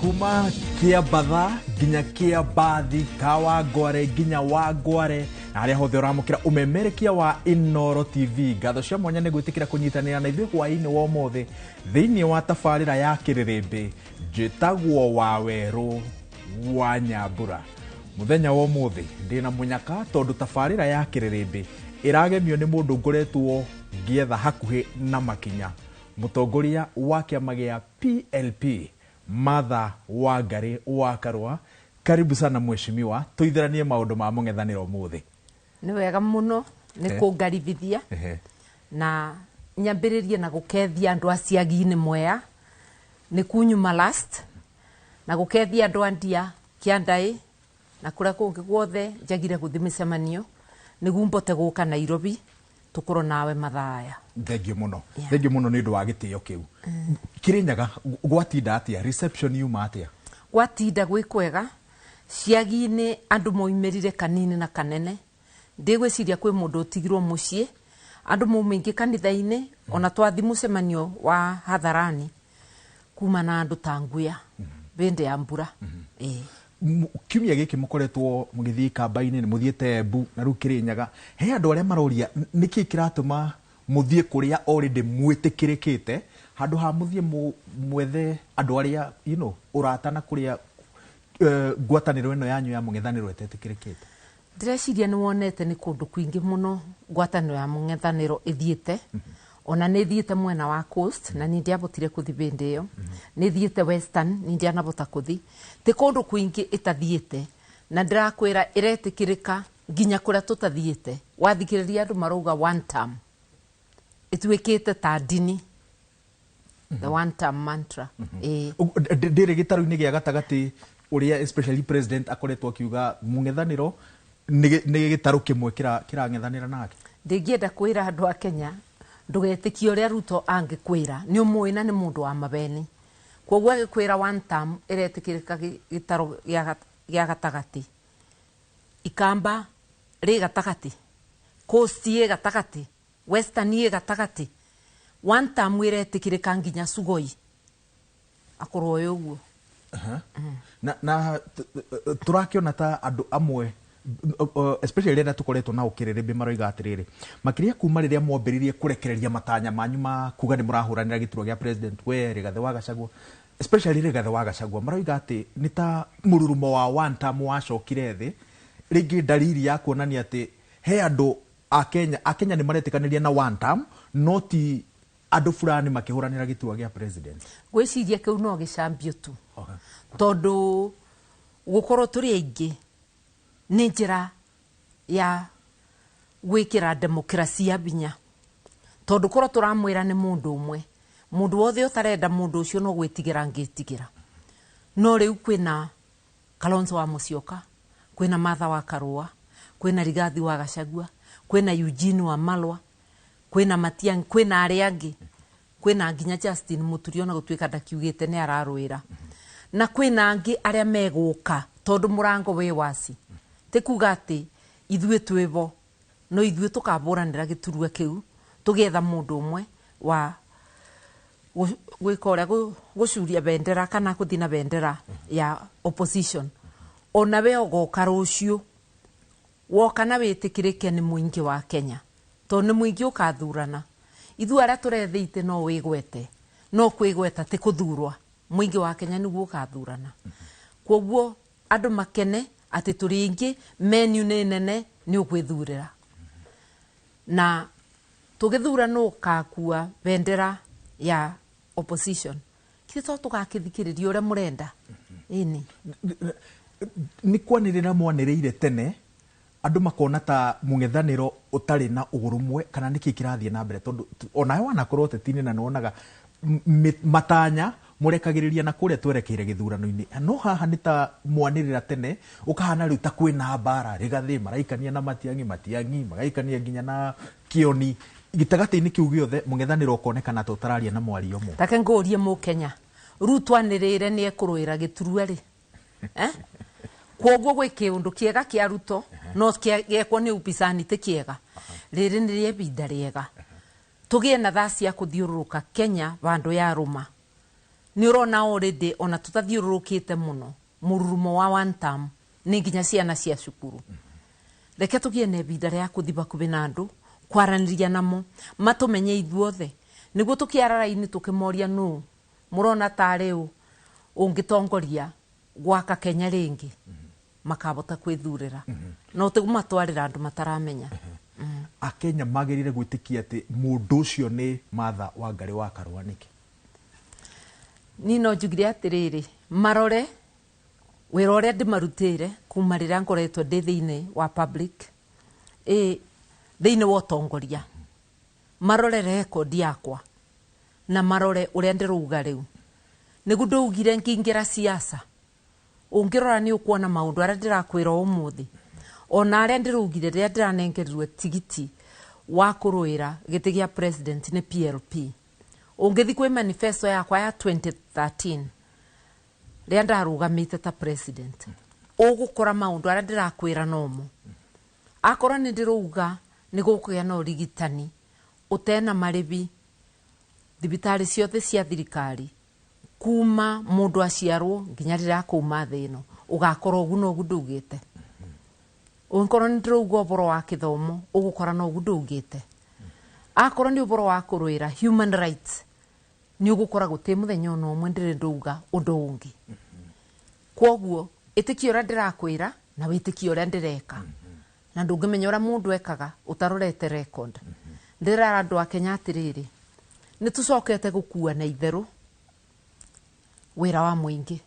kuma kia batha ginya kia bathi kawa ngware ginya wa ngware na aria hothe uramukira umemerekia wa Inoro TV ngatho cia mwanya ni gwitikira kunyitanira na ithuĩ hwaĩ-inĩ wa ũmũthĩ thĩinĩ wa tabarĩra ya kĩrĩrĩmbĩ njĩtagwo Wawerũ wa Nyambura. Muthenya wa ũmũthĩ ndĩna mũnyaka tondũ tabarĩra ya kĩrĩrĩmbĩ ĩragemio nĩ mũndũ ngoretwo ngĩetha hakuhĩ na makinya, mũtongoria wa kĩama gĩa PLP Martha Wangari wa Karũa. Karibu sana mheshimiwa, tuitheranie maundu ma mũng'ethanĩro ũmũthĩ. Nĩ wega mũno nĩ kũngarithithia na nyambĩrĩrie na gũkethia andũ a Siagi-inĩ Mwea nĩ kunyuma last na gũkethia andũ a Ndia Kĩandaĩ na kũrĩa kũngĩ guothe njagire gũthiĩ mĩcemanio nĩguo mbote gũka Nairobi tukorwo nawe mathaya. Thengio mũno, thengio mũno nĩ ũndũ wa gĩtĩo kĩu. Kirinyaga gwatinda atĩa, reception yuma atĩa? Gwatinda gwĩ kwega, Siagi-inĩ andũ moimerire kanini na kanene. Ndigwĩciria kwĩ mũndũ ũtigirwo mũciĩ, andũ maumĩingĩ kanitha-inĩ ona twathi mũcemanio wa hadharani kuma na andũ ta nguya bende ya mbura. Kiumia gĩkĩ mũkoretwo mũgĩthiĩ kamba-inĩ, nĩ mũthiĩte Embu na rĩu Kirinyaga. He andũ arĩa maroria nĩkĩ kĩratũma mũthiĩ kũrĩa already mwĩtĩkĩrĩkĩte handũ ha mũthiĩ mwethe andũ arĩa ũrata na kũrĩa ngwatanĩro ĩno yanyu ya mũng'ethanĩro ĩtetĩkĩrĩkĩte? Ndĩreciria nĩ wonete nĩ kũndũ kwingĩ mũno ngwatanĩro ya mũng'ethanĩro ĩthiĩte. Ona nĩ thiĩte mwena wa Coast na nĩ ndiabotire kuthi bende ĩyo. Nĩ thiĩte Western, nĩ ndianabota kuthi. Ti kũndũ kwingĩ ĩtathiĩte na ndĩrakwĩra ĩretĩkĩrĩka nginya kũrĩa tũtathiĩte. Wathikĩrĩria andũ marauga one term ĩtuĩkĩte ta ndini, the one term mantra. Ndĩrĩ gĩtarũ-inĩ gĩa gatagatĩ ũrĩa especially president akoretwo akiuga mũng'ethanĩro nĩ gĩtarũ kĩmwe kĩrang'ethanĩra nake. Ndĩngĩenda kwĩra andũ a Kenya ndũgetĩkie ũrĩa Ruto angĩkwĩra, nĩ ũmũĩ na nĩ mũndũ wa mabeni. Koguo agĩkwĩra one term ĩretĩkĩrĩka gĩtarũ gĩa gatagatĩ, Ikamba rĩ gatagatĩ, Coast ĩ gatagatĩ, Western ĩ gatagatĩ, one term ĩretĩkĩrĩka nginya Sugoi akorwo ũguo. Na tũrakĩona ta andũ amwe especially rĩrĩa tũkoretwo na ũkĩrĩrĩmbĩ maroiga atĩrĩrĩ, makĩria kuma rĩrĩa mwambĩrĩrie kũrekereria matanya manyu ma kuga nĩ mũrahũranĩra gĩturwa gĩa president we Rigathĩ wa Gachagua, especially Rigathĩ wa Gachagua, maroiga atĩ nĩ ta mũrurumo wa one term wacokire thĩ, rĩngĩ dalili ya kuonania atĩ he andũ a Kenya nĩ maretĩkanĩria na one term no ti andũ fulani makĩhũranĩra gĩturwa gĩa president. Gwĩciria kĩu no gĩcambio tu tondũ gũkorwo tũrĩ aingĩ nĩ njĩra ya gwĩkĩra demokrasia binya, tondũ korwo tũramwĩra nĩ mũndũ ũmwe, mũndũ wothe ũtarenda mũndũ ũcio no gwĩtigĩra ngĩtigĩra. No rĩu kwĩna Kalonzo wa Musyoka, kwĩna Martha wa Karũa, kwĩna Rigathĩ wa Gachagua, kwĩna Eugene wa Malwa, kwĩna Matiang'i, kwĩna arĩa angĩ, kwĩna nginya Justin Muturi ona gũtuĩka ndakiugĩte nĩ ararũĩra, na kwĩna angĩ arĩa megũka tondũ mũrango wĩ waci. Ti kuga atĩ ithuĩ twĩbo no ithuĩ tũkabũranĩra gĩturua kĩu tũgetha mũndũ ũmwe wa gwĩka ũrĩa gũcuria bendera kana gũthi na bendera ya opposition. Ona we ũgoka rũciũ woka na wĩtĩkĩrĩke nĩ mũingĩ wa Kenya, tondũ nĩ mũingĩ ũkathurana. Ithuĩ arĩa tũrethĩite no wĩgwete, no kwĩgweta ti kũthurwa, mũingĩ wa Kenya nĩguo ũkathurana. Koguo andũ makene atĩ tũrĩ aingĩ, menu nĩ nene, nĩ ũgwĩthurĩra. Na tũgĩthura nũ ũkakua bendera ya opposition, kĩrĩ to tũgakĩthikĩrĩria ũrĩa mũrenda. Ĩni nĩ kwanĩrĩra mwanĩrĩire tene andũ makona ta mũng'ethanĩro ũtarĩ na ũrũmwe kana nĩkĩ kĩrathiĩ na mbere, tondũ onawe wanakorwo ũteti-inĩ na nĩwonaga matanya mũrekagĩrĩria na kũrĩa twerekeire gĩthurano-inĩ. No haha nĩ ta mwanĩrĩra tene ũkahana rĩu ta kwĩna mbara, Rigathĩ maraikania na Matiang'i magaikania nginya na Kĩoni, gĩtagatĩ-inĩ kĩu gĩothe mũng'ethanĩro ũkonekana ta ũtararia na mwario ũmwe. Take ngũrie Mũkenya, Ruto anĩrĩire nĩ ekũrũĩra gĩturwa rĩ? Koguo gwĩ kĩũndũ kĩega kĩa Ruto no gĩekwo nĩ upinzani ti kĩega. Rĩrĩ nĩ rĩa ihinda rĩega tũgĩe na thaa cia kũthiũrũrũka Kenya bandũ ya rũma ni urona already ona tutathiururukite muno mururumo wa one term ni nginya ciana cia cukuru reke tugie ne ibinda ria kuthiba kubi na andu kwaraniria namo matumenye ithuothe niguo tukiararaini tukimoria nu murona tariu ungitongoria gwaka Kenya ringi makabota kwithurira no tigumatwarira andu mataramenya Akenya magirire gwitikia ati mundu ucio ni Martha Wangari wa Karua niki nino njugire atiriri marore wira uria ndimarutire kuma riria ngoretwo ndi thiini wa public thiini wa utongoria marore record yakwa na marore uria ndiruga riu niguo ndugire ngingira siasa ungirora ni ukuona maundu aria ndirakwira umuthi ona aria ndirugire riria ndiranengerirwe tigiti wa kuruira giti gia president ni PLP ungithi kwi manifesto yakwa ya 2013 riria ndarugamite ta president ugukora maundu aria ndirakwira nomo akora ni ndiruga ni gukugia no rigitani utena maribi thibitari ciothe cia thirikari kuma mundu aciarwo nginya riria kuma thino ugakora ugu no gudugite unkora ni ndiruga uboro wa kithomo ugukora no gudugite akora ni uboro wa kuruira human rights ni ugukora guti muthenya no mwe ndire nduga undu ungi kwoguo itikio ria ndirakwira na witikio ria ndireka na ndungimenya ura mundu ekaga utarorete record ndirara andu a Kenya atiriri ni tucokete gukua na itheru wira wa muingi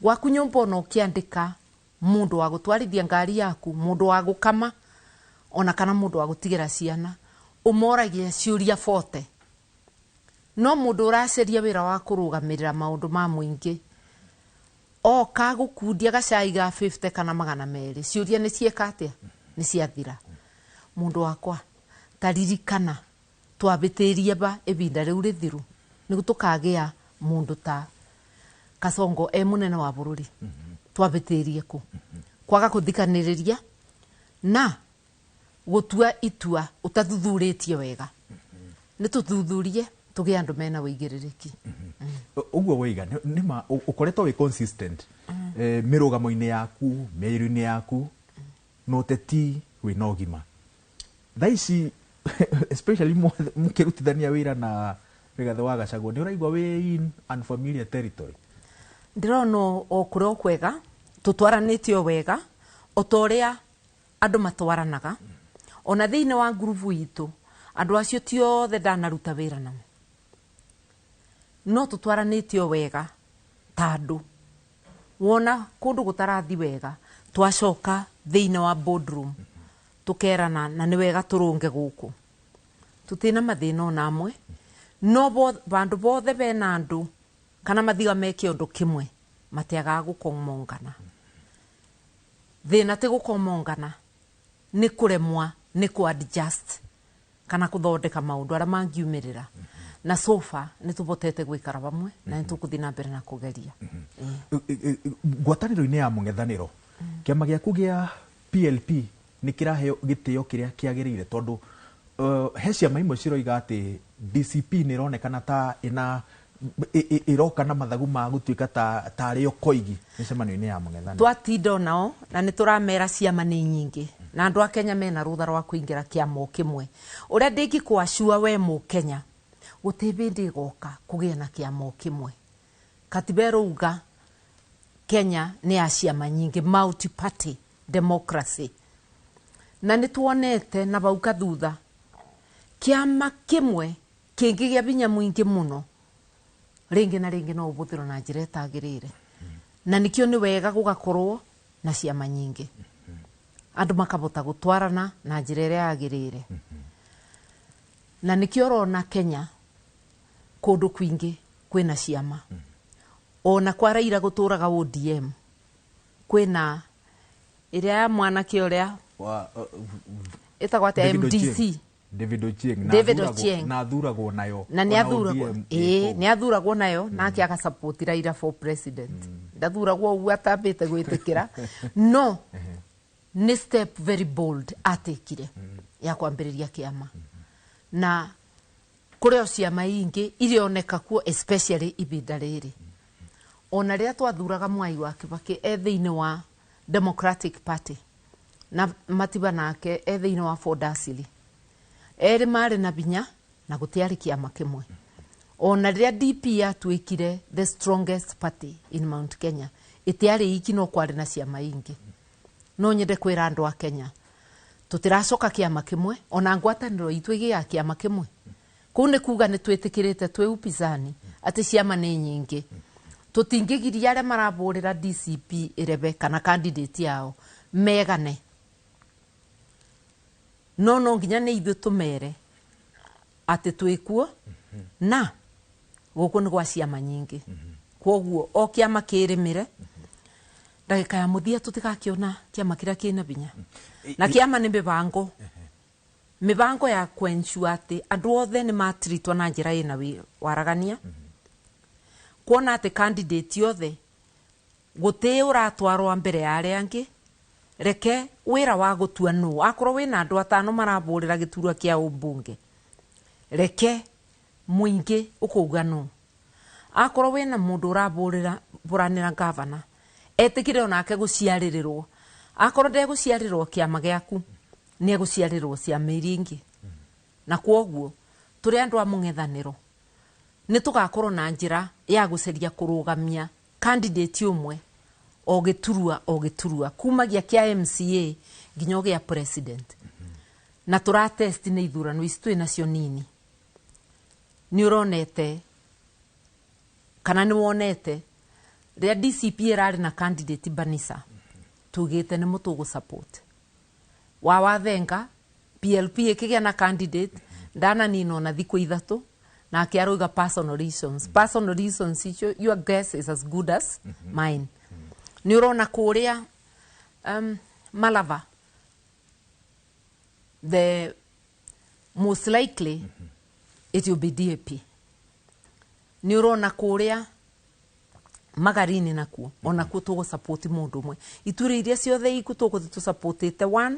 gwaku nyumba no kiandika mundu wa gutwarithia ngari yaku mundu wa gukama ona kana mundu wa gutigira ciana umoragie ciuria 40 no mundu uraceria wira wa kurugamirira maundu ma muingi o ka gukundia gacai ga 50 kana 200 ciuria ni cieka atia ni ciathira mundu wakwa taririkana twabitirie ba ibinda riu rithiru ni gutukagia mundu ta Kasongo munene wa bururi twabitirie ku kwaga kuthikaniriria na gutua itua utathuthuretie wega ni tuthuthurie tuge andu mena wigiririki uguo wiga nima ukoretwo wi consistent mirugamo-ini yaku meiru-ini yaku no teti wi no gima thaici especially mukirutithania wira na Rigathi wa Gachagua ni uraigwa wi in unfamiliar territory ndirono okuro kwega tutwaranitio wega otoria andu matwaranaga ona thiine wa grupu itu andu acio tiothe ndanaruta wira namo no tutwaranitio wega tandu wona kundu gutarathi wega twacoka thiine wa boardroom tukerana na ni wega turunge guku tutina mathina ona amwe no bandu bothe bena andu kana mathiga meke undu kimwe matiaga gukomongana thina ti gukomongana ni kuremwa ni ku adjust kana kuthondeka maundu aria mangiumirira na sofa ni tubotete gwikara bamwe na ni tukuthina mbere na kugeria ngwataniro-ini ya mung'ethaniro kiama giaku gia PLP ni kiraheo gitio kiria kiagirire tondu he ciama imwe ciroiga ati DCP ni ronekana ta ina iroka na mathagu ma gutuika ta rio koigi micemanio-ini ya mung'ethaniro twatindo nao na ni turamera ciama ni nyingi na andu a Kenya mena rutha rwa kuingira kiama kimwe uria ndingikuashua we mu Kenya gutibindi goka kugia na kiama kimwe katiba iruga Kenya ni ya ciama nyingi multi party democracy na ni tuonete na bauka thutha kiama kimwe kingigia binya muingi muno ringi na ringi no ubuthiro na njira itagirire na nikio ni wega gugakorwo na ciama nyingi andu makabota gutwarana na njira iria yagirire na nikio rona Kenya kundu kwingi kwina ciama ona kwa Raila guturaga ODM kwina iria ya mwanake uria itagwa ta MDC David Ochieng na thuragwo nayo na ni athuragwo ni athuragwo nayo nake aka support Raila for president ndathuragwo ugu atambite gwitikira no ni step very bold atekire ya kwambiriria kiama na kureo ciama ingi irioneka kuo especially ibinda riri ona ria twathuraga Mwai wa Kibaki thiini wa Democratic Party na Matiba nake thiini wa Ford Asili eri mari na binya na gutiari kiama kimwe ona ria DP yatuikire the strongest party in Mount Kenya itiari iki no kwari na ciama ingi no nyende kwira andu a Kenya tutiracoka kiama kimwe ona ngwataniro itu igia kiama kimwe kune kuga ni twitikirite twi upizani ati ciama ni nyingi tutingigiria aria maraburira DCP irebe kana candidate yao megane no nginya ni ithu tumere ati twikuo na guku ni gwa ciama nyingi kwoguo o kiama kirimire ndagika ya muthia tutigakiona kiama kiria kina binya na kiama ni mibango ya kwensure ati andu othe ni matritwa na njira ina waragania kuona ati candidate othe guti uratwarwa mbere ya aria angi reke wira wa gutua no akorwo wina andu atano maraburira giturwa kia ubunge reke muingi ukuga no akorwo wina mundu uraburira buranira governor etikire onake guciaririrwo akorwo ndeguciarirwo kiama giaku ni eguciarirwo ciama iringi na kwoguo turi andu a mung'ethaniro ni tugakorwo na njira ya guceria kurugamia candidate umwe o giturua kumagia kia MCA nginya gia president na turatest ni ithurano ici twi nacio nini ni uronete kana ni wonete ria DCP irari na candidate Banisa tugite ni mutugu support wa wathenga PLP ikigia na candidate ndana nino na thiku ithatu na akiaruga personal reasons your guess is as good as mine ni urona kuria Malava the most likely it will be DAP ni urona kuria Magarini nakuo onakuo tugo support mundu umwe iture iria ciothe iku tugo tu supportete one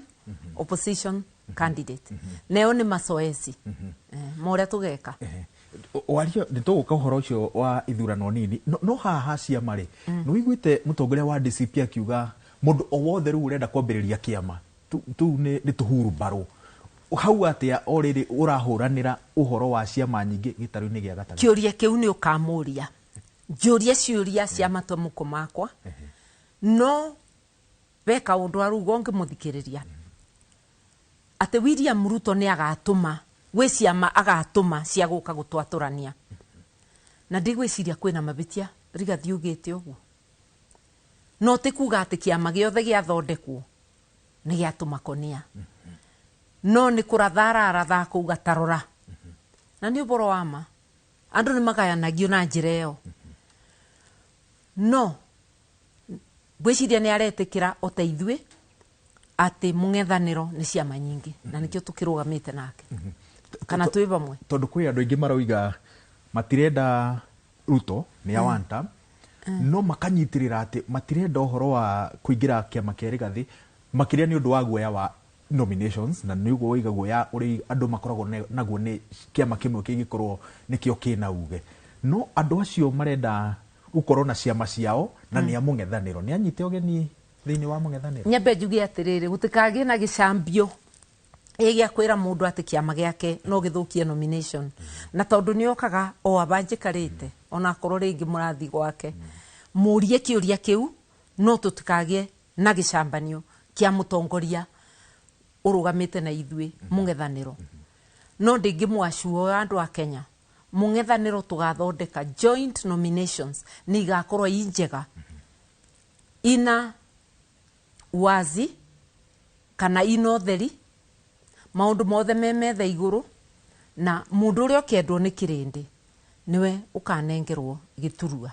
opposition candidate neo ni masoesi moria tugeka wario ni tuguka uhoro ucio wa ithurano nini no haha ciama ri no iguite mutongoria wa DCP akiuga mundu o wothe ru urenda kwambiriria kiama tu ni tuhuru baro hau atia already urahuranira uhoro wa ciama nyingi gitaru-ini gia gatatu kiuria kiu ni ukamuria njuria ciuria cia matomuko makwa no beka undu arugo ngimuthikiriria ate William Ruto ni agatuma gwe ciama agatuma cia guka gutwaturania na ndigwiciria kwina mabitia Rigathi ugite uguo no tikuga ati kiama giothe giathondekwo ni giatuma konia no ni kuratha kuga tarora na ni uboro wama andu ni magayanagio na njira iyo no gwiciria ni aretikira oteithwe ati mung'ethaniro ni ciama nyingi na nikio tukirugamite nake kana twi bamwe tondu kwi andu ingi maroiga matirenda Ruto ni awanta no makanyitirira ati matirenda uhoro wa kuingira kiama kia Rigathi makiria ni undu wa guoya wa nominations na niguo wiga guoya uri andu makoragwo naguo ni kiama kimwe kingikorwo nikio kina uge no andu acio marenda ukorwo na ciama ciao na ni amung'ethaniro ni anyite ogeni thiini wa mung'ethaniro nyambe njugi atiriri gutikagie na gicambio egia kwira mundu ati kiama giake no githukie nomination na tondu ni okaga o abanjikarite ona korwo ringi murathi gwake murie kiuria kiu no tutikagie na gicambanio kia mutongoria urugamite na ithwe mung'ethaniro no ndingimwashuo andu a Kenya mung'ethaniro tugathondeka joint nominations ni igakorwo injega ina wazi kana inotheri maundu mothe memethe iguru na mundu uria kendwo ni kirindi niwe ukanengerwo giturua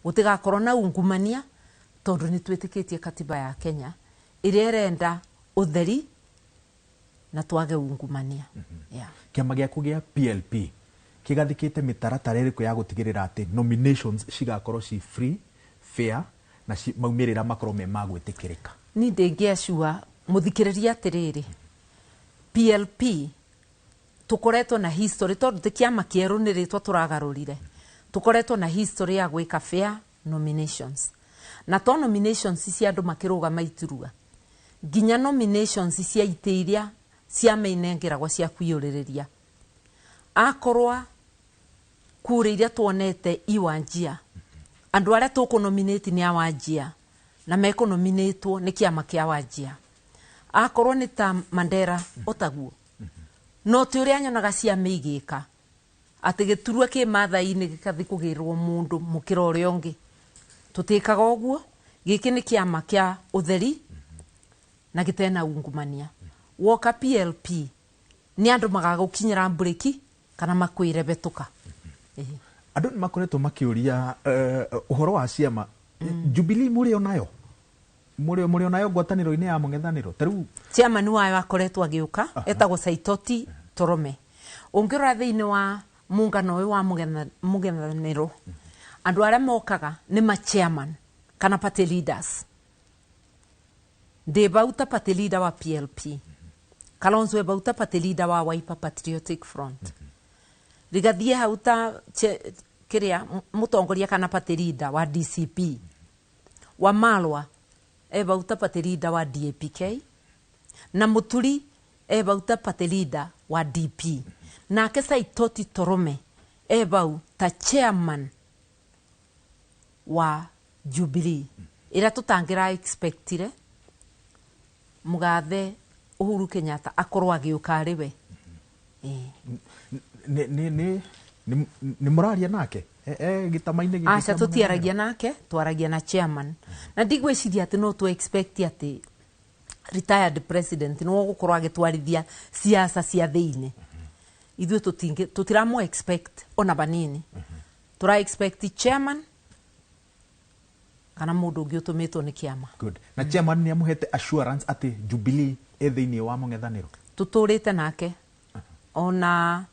gutigakorwo na ungumania tondu ni twitikitie katiba ya Kenya iria irenda utheri na twage ungumania kiama giaku gia PLP kigathikite mitaratara iriku ya gutigirira ati nominations cigakorwo ci free fair na maumirira makorwo me magwitikirika ni ndingiacua muthikiriria atiriri PLP tukoretwo na history tondu ti kiama kieru ni ritwa turagarurire tukoretwo na history ya gwika fair nominations na to nominations cia andu makirugama iturua ginya nominations cia iteiria cia mainengeragwa cia kwiyuririria akorwa kuriria tuonete iwanjia andu aria tukunominate ni awanjia na mekonominatwo ni kiama kia wanjia akorwo ni ta Mandera otaguo no ti uria nyonaga cia meigika ati giturua ki mathaini gikathi kugirwo mundu mukira uria ungi tutikaga uguo giki ni kiama kia utheri na gitena ungumania woka PLP ni andu magagukinyira mbureki kana makwire betuka andu ni makoretwo makiuria uhoro wa ciama Jubilee muri onayo muri onayo ngwataniro-ini ya mung'ethaniro tariu chairman wayo akoretwo agiuka etagwo Saitoti Torome ungirora thiini wa muungano uyu wa mung'ethaniro andu aria mokaga ni ma chairman kana party leaders Ndebauta party leader wa PLP Kalonzo Ebauta party leader wa Wiper Patriotic Front rigathie hauta kiria mutongoria kana party leader wa DCP wa Malwa Ebauta party leader wa DAPK na Muturi Ebauta party leader wa DP na kesa Itoti Torome Ebauta chairman wa Jubilee ira tutangira expectire mugathe Uhuru Kenyatta akorwa agiuka ariwe ni muraria nake gitamaine giki acha tutiaragia nake twaragia na chairman na ndigwiciria ati no tu expect ati retired president no gukorwa agitwarithia siasa cia thiini ithu tutiramo expect ona banini tura expect chairman kana mundu ungi utumitwo ni kiama good na chairman ni amuhete assurance ati Jubilee thiini wa mung'ethaniro tuturite nake ona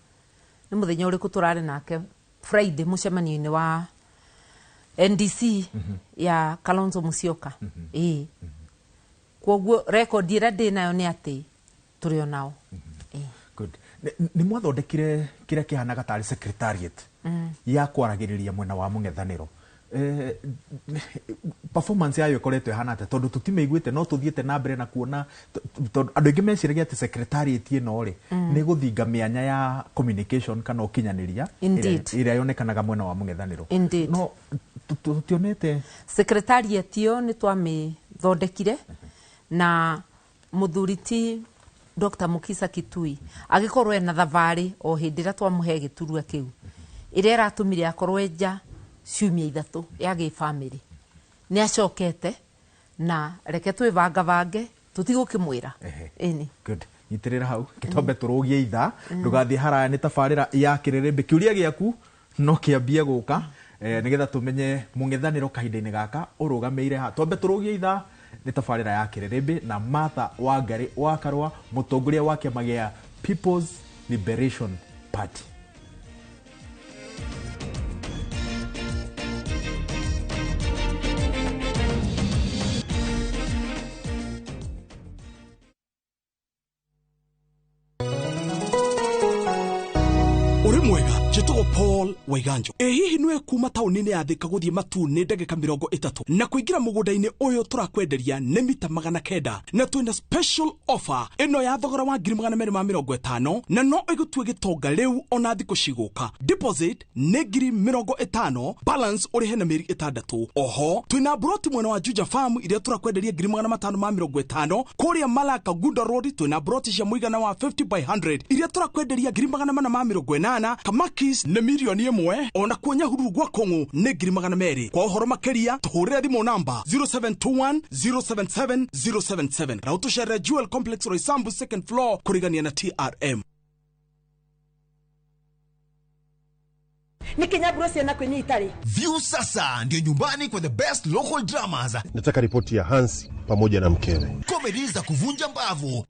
ni muthenya uriku turari nake Friday mucemanio-ini wa NDC ya Kalonzo Musyoka kwoguo record ira ndinayo ni ati turi onao good ni mwathondekire kira kihanaga tari secretariat ya kwaragiriria mwena wa mung'ethaniro performance yayo ikoretwo ihana ate tondu tutimeiguite no tuthiete na mbere na kuona andu ingi meciragia ati secretariat ino ri ni guthinga mianya ya communication kana ukinyaniria ira yonekanaga mwena wa mung'ethaniro no tutionete secretariat yo ni twamithondekire na muthuriti Dr. Mukisa Kitui agikorwo ena thavari o hindira twamuhe giturua kiu ira iratumire akorwo nja ciumia ithatu ya family ni acokete na reke twivanga tutigukimwira eni good nyitirira hau kitombe turugie itha ndugathie haraya ni tabarira ya Kirerembe kiuria giaku no kiambie guka nigetha tumenye mung'ethaniro kahinda-ini gaka urugameire ha tombe turugie itha ni tabarira ya Kirerembe na Martha Wangari wa Karwa mutongoria wa kiama gia People's Liberation Party Jitugo Paul Waiganjo hihi nwe kuma taunini ya Thika guthie Matune ndagika 30 na kuingira mugundaini uyu turakwenderia ni mita 900 na twina special offer ino ya thogora wa 250 na no igutue gitonga riu ona thiko ciguka deposit ni 50 balance urihe na meri 6 oho twina broti mwena wa Juja Farm iria turakwenderia 550 kuria Malaka Gunda Road twina broti cia muigana wa 50 by 100 iria turakwenderia 480 Kamakis ne milioni 1 ona kuonya hururu gwa Kongo ne 200 kwa uhoro makeria tuhurira thimo namba 0721 077 077 na utushare Jewel Complex Roysambu second floor kurigania na TRM ni Kenya Brosia na kwenye itali View sasa ndio nyumbani kwa the best local dramas. Nataka ripoti ya Hansi pamoja na mkewe. Comedy za kuvunja mbavu.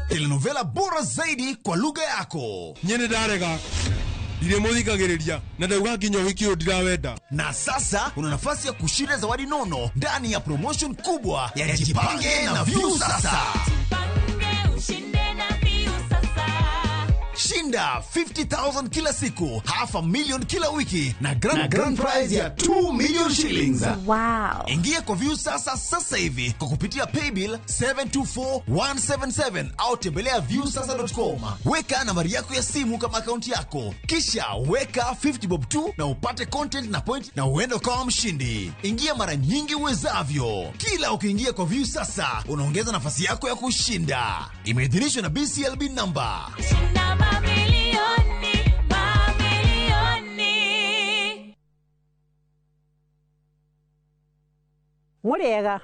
Telenovela bora zaidi kwa lugha yako. Nyene darega. Dire muthikagiriria na ndauga nginya wikio ndirawenda. Na sasa una nafasi ya kushinda zawadi nono ndani ya promotion kubwa ya Jipange na View sasa. Shinda 50,000 kila siku, half a million kila wiki na grand prize ya 2 million shillings. Wow. Ingia kwa View sasa hivi kwa kupitia paybill 724177 au tembelea viewsasa.com. Weka nambari yako ya simu kama akaunti yako, kisha weka 50 bob tu na upate content na point na uende kama mshindi. Ingia mara nyingi uwezavyo. Kila ukiingia kwa View sasa unaongeza nafasi yako ya kushinda. Imeidhinishwa na BCLB number. Shinda mamilioni, mamilioni. Muriega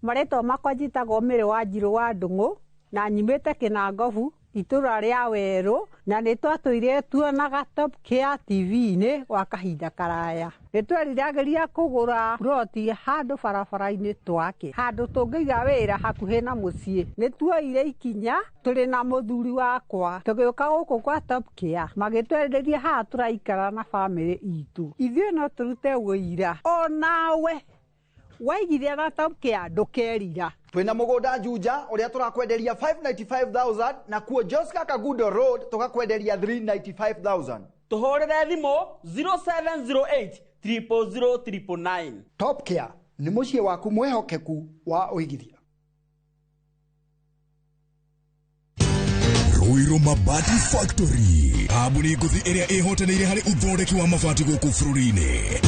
mareto makwa njitagwo Mĩrĩ wa Njirũ wa Ndung'u na nyimĩte Kĩnangobu itũra rĩa Werũ na nĩ twatũire tuonaga Top Care TV-inĩ gwa kahinda karaya. Nĩ tweriragĩria kũgũra ploti handũ barabara-inĩ twake, handũ tũngĩiga wĩra hakuhĩ na mũciĩ. Nĩ tuoire ikinya tũrĩ na mũthuri wakwa tũgĩũka gũkũ kwa Top Care, magĩtwerirĩria haha tũraikara na bamĩrĩ itũ. Ithuĩ no tũrute wĩira o nawe waigithia na Top Care ndũkerira. Twina mũgũnda Juja ũrĩa tũrakwenderia 595,000 na kuo Joska Kagundo Road tũgakwenderia 395,000. Tũhũrĩre thimũ 0708 000 Top Care nĩ mũciĩ waku mwehokeku wa ũigithia. Ruiru Mabati Factory, kambuni ngũthi ĩrĩa ĩhotanĩire harĩ ũthondeki wa mabati gũkũ bũrũri-inĩ.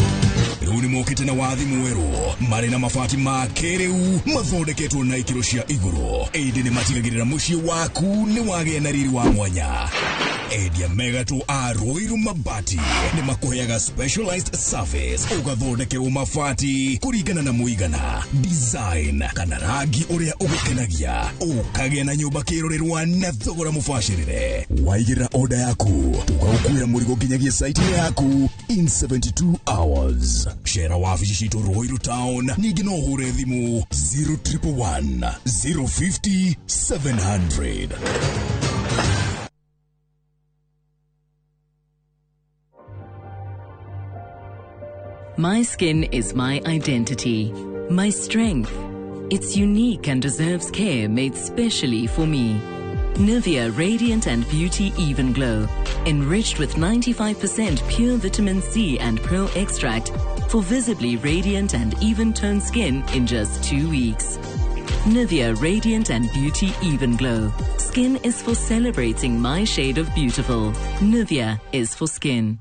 Rĩu nĩ mokĩte na wathi mwerũ marĩ na mabati ma kĩrĩu mathondeketwo na ikĩro cia igũrũ. Ĩndĩ nĩ matigagĩrĩra mũciĩ waku nĩ wagĩa na riri wa mwanya. Endia megatũ a Ruiru Mabati nĩ makũheaga specialized service ũgathondekerwo mabati kũringana na mũigana, design kana rangi ũrĩa ũgũkenagia, ũkagĩa na nyũmba kĩrorerwa na thogora mũbacĩrĩre. Waigĩra order yaku ũgagũkuĩra mũrigo nginyagia site yaku in 72 hours. Share wabici citũ Ruiru Town, ningĩ no ũhũre thimũ 0111 050 700. My skin is my identity, my strength. It's unique and deserves care made specially for me. Nivea Radiant and Beauty Even Glow, enriched with 95% pure vitamin C and pearl extract for visibly radiant and even-toned skin in just 2 weeks. Nivea Radiant and Beauty Even Glow. Skin is for celebrating my shade of beautiful. Nivea is for skin.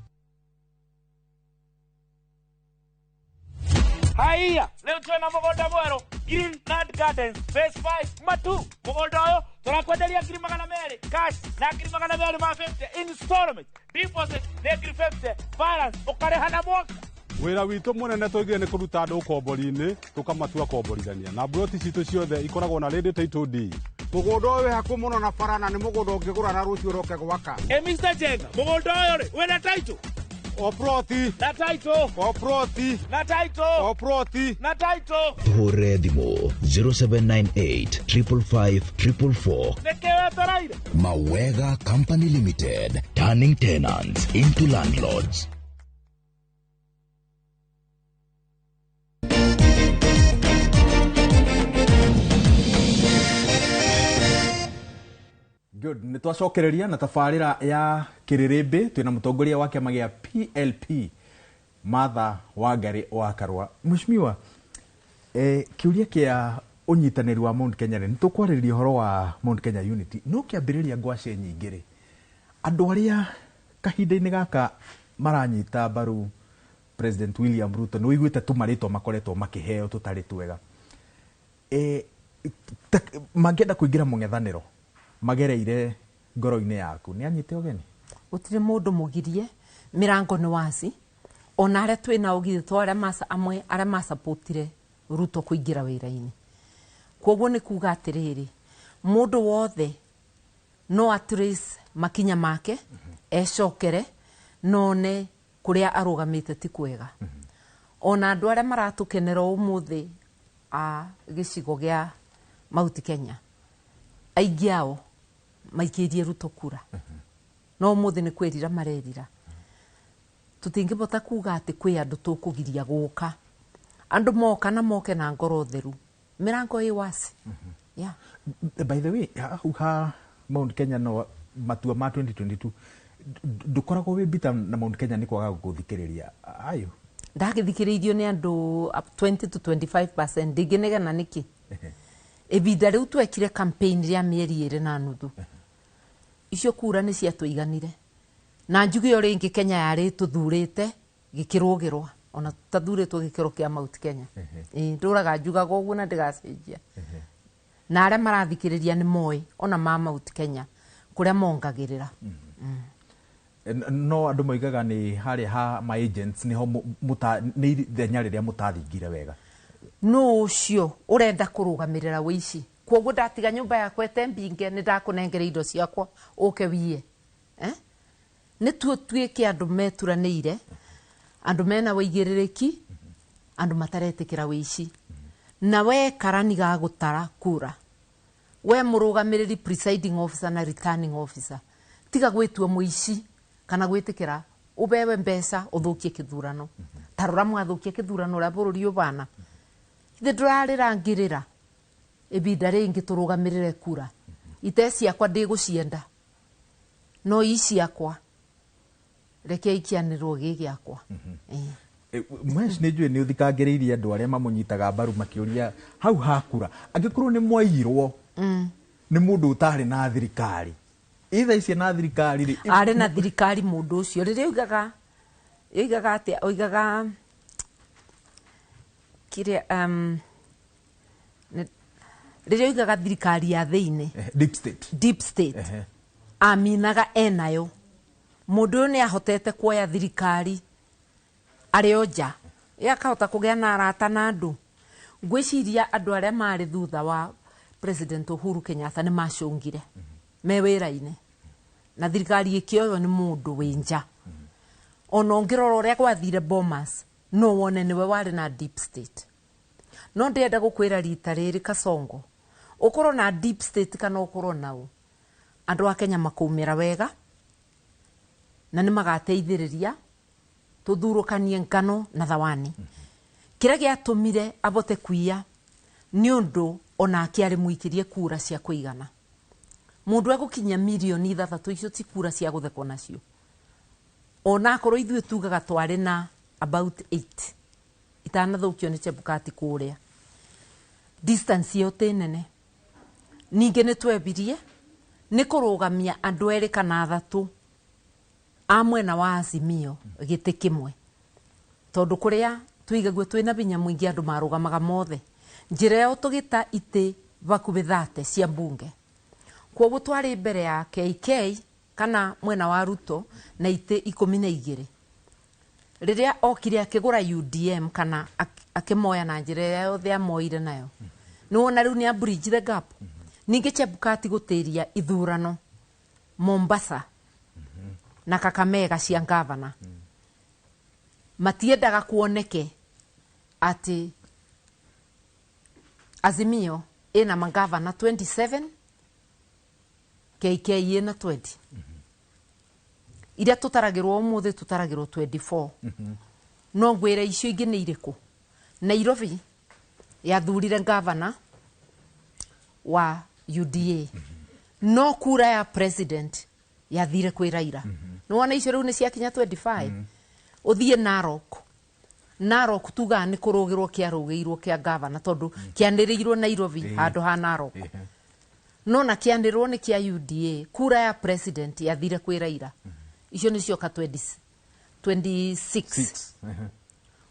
Haiya, leo tuna mũgũnda mwerũ Green Nut Gardens Phase 5 Matu. Mũgũnda ũyũ tũrakwenderia ngiri magana merĩ cash na ngiri magana merĩ ma 50 installment. Deposit nĩ ngiri 50, balance ũkarĩha na mwaka. Wĩra witũ mũnene tũigire nĩ kũruta andũ ũkombori-inĩ tũkamatua komborithania na broti citũ ciothe ikoragwo na ready title deed. Mũgũnda ũyũ wĩ hakuhĩ mũno na bara na nĩ mũgũnda ũngĩgũra na rũciũ ũroke gwaka. Mr. Jenga, mũgũnda ũyũ rĩ wĩna title? Oproti na title. Oproti na title. Oproti na title. Hore thimo 0798 555 444. Nekewe toraire. Mawega Company Limited, turning tenants into landlords. Good. Nĩ twacokereria na tabarĩra ya Kĩrĩrĩmbĩ twĩna mũtongoria wa kĩama gĩa PLP Martha Wangari wa Karua. Mheshimiwa, kiuria kĩa ũnyitanĩri wa Mount Kenya nĩ tũkwarĩrĩria ũhoro wa Mount Kenya Unity. No kĩambĩrĩria ngwacĩ nyingĩ rĩ, andũ arĩa kahinda-inĩ gaka maranyita mbaru President William Ruto nĩ wĩiguĩte tũmarĩtwa makoretwo makĩheo tũtarĩ twega. Mangĩenda kũingĩra mũng'ethanĩro magereire ngoro-inĩ yaku nĩ anyite ũgeni? Gũtirĩ mũndũ mũgirie, mĩrango nĩ waci. Ona arĩa twĩna ũgithe to arĩa macapotire Ruto kũingĩra wĩra-inĩ. Koguo nĩ kuga atĩrĩrĩ, mũndũ wothe no atrace makinya make, ecokere, none kũrĩa arũgamĩte ti kwega. Ona andũ arĩa maratũkenera ũmũthĩ gĩcigo gĩa Mount Kenya, aingĩ ao maikĩrie Ruto kura. No ũmũthĩ nĩ kwĩrira marerira. Tũtingĩbota kuga atĩ kwĩ andũ tũkũgiria gũka. Andũ moka na moke na ngoro theru. Mĩrango ĩ waci. Yeah. By the way, ha Mount Kenya no matua ma 2022 ndukoragwo wi bita na Mount Kenya ni kwaga guthikiriria ayo ndagithikiririo ni andu 20 to 25% ndigenegana niki ebida riu twekire campaign ria mieri 2 na nuthu icio kura ni cia tuiganire na njuge ori ingi Kenya yari tuthurite gikirugirwa ona tathuritwo gikiro kia Mount Kenya nduraga njugaga uguo na ndigacenjia na aria marathikiriria ni moi ona ma Mount Kenya kuria mongagirira no andu moigaga ni hari ha my agents niho ni thenya riria mutathingire wega no cio urenda kurugamirira wici koguo ndatiga nyumba yakwa etembinge ni ndakunengere indo ciakwa uke wie ni tuo twike andu meturanire andu mena wigiririki andu mataretikira wici na we karani ga gutara kura we murugamiriri presiding officer na returning officer tiga gwitua muici kana gwitikira ubewe mbeca uthukie kithurano tarora mwathukie kithurano ra bururi ubana ithe ndurarangirira ebida ringi turugamirire kura ite ciakwa ndigucienda no ici akwa reke ikianirwo gigiakwa mwesh ni njue ni uthikangiriirie andu aria mamunyitaga mbaru makiuria hau hakura angikorwo ni mwairwo ni mundu utari na thirikari itha ici na thirikari ri ari na thirikari mundu ucio riria oigaga atia oigaga kire riria oigaga thirikari ya thiini deep state aminaga enayo mundu ni ahotete kuoya thirikari ario nja yakahota kugia na arata na andu ngwiciria andu aria mari thutha wa President Uhuru Kenyatta ni macungire me wira-ini na thirikari ikioyo ni mundu winja ona ongirora uria gwathire Bomas no wone niwe wari na deep state no ndenda gukwira rita riri Kasongo ukorwo na deep state kana ukorwo nao andu a Kenya makumira wega na ni magateithiriria tuthurukanie ngano na thawani kira giatumire abote kuia ni undu ona akiari muikirie kura cia kuigana mundu agukinya milioni 3 icio ti kura cia guthekwo nacio ona akorwo ithuĩ tugaga twari na about 8 itanathukio ni Chebukati kuria distance yote nene ninge ni twebirie ni kurugamia andu eri kana 3 amwe na wa Azimio giti kimwe tondu kuria tuigagwe twina binya mwingi andu marugamaga mothe njira yao tugita ite bakubi 30 cia bunge kwoguo twari mbere ya KK kana mwena wa Ruto na ite 12 riria okire akigura UDM kana akimoya na njira yao thia moire nayo no wona riu ni a bridge the gap ninge Chebukati gutiria ithurano Mombasa na Kakamega cia ngavana matiendaga kuoneke ati Azimio ina mangavana 27 KK ina 20 iria tutaragirwo umuthi tutaragirwo 24 no ngwira icio ingi ni iriku Nairobi yathurire ngavana wa UDA no kura ya president yathire kwi Raila no wona icio riu ni ciakinya 25 uthie Narok tuga ni kurugirwo kiarugirwo kia gavana tondu kiandirirwo Nairobi handu ha Narok no na kiandirwo ni kia UDA kura ya president yathire kwi Raila icio ni cioka 26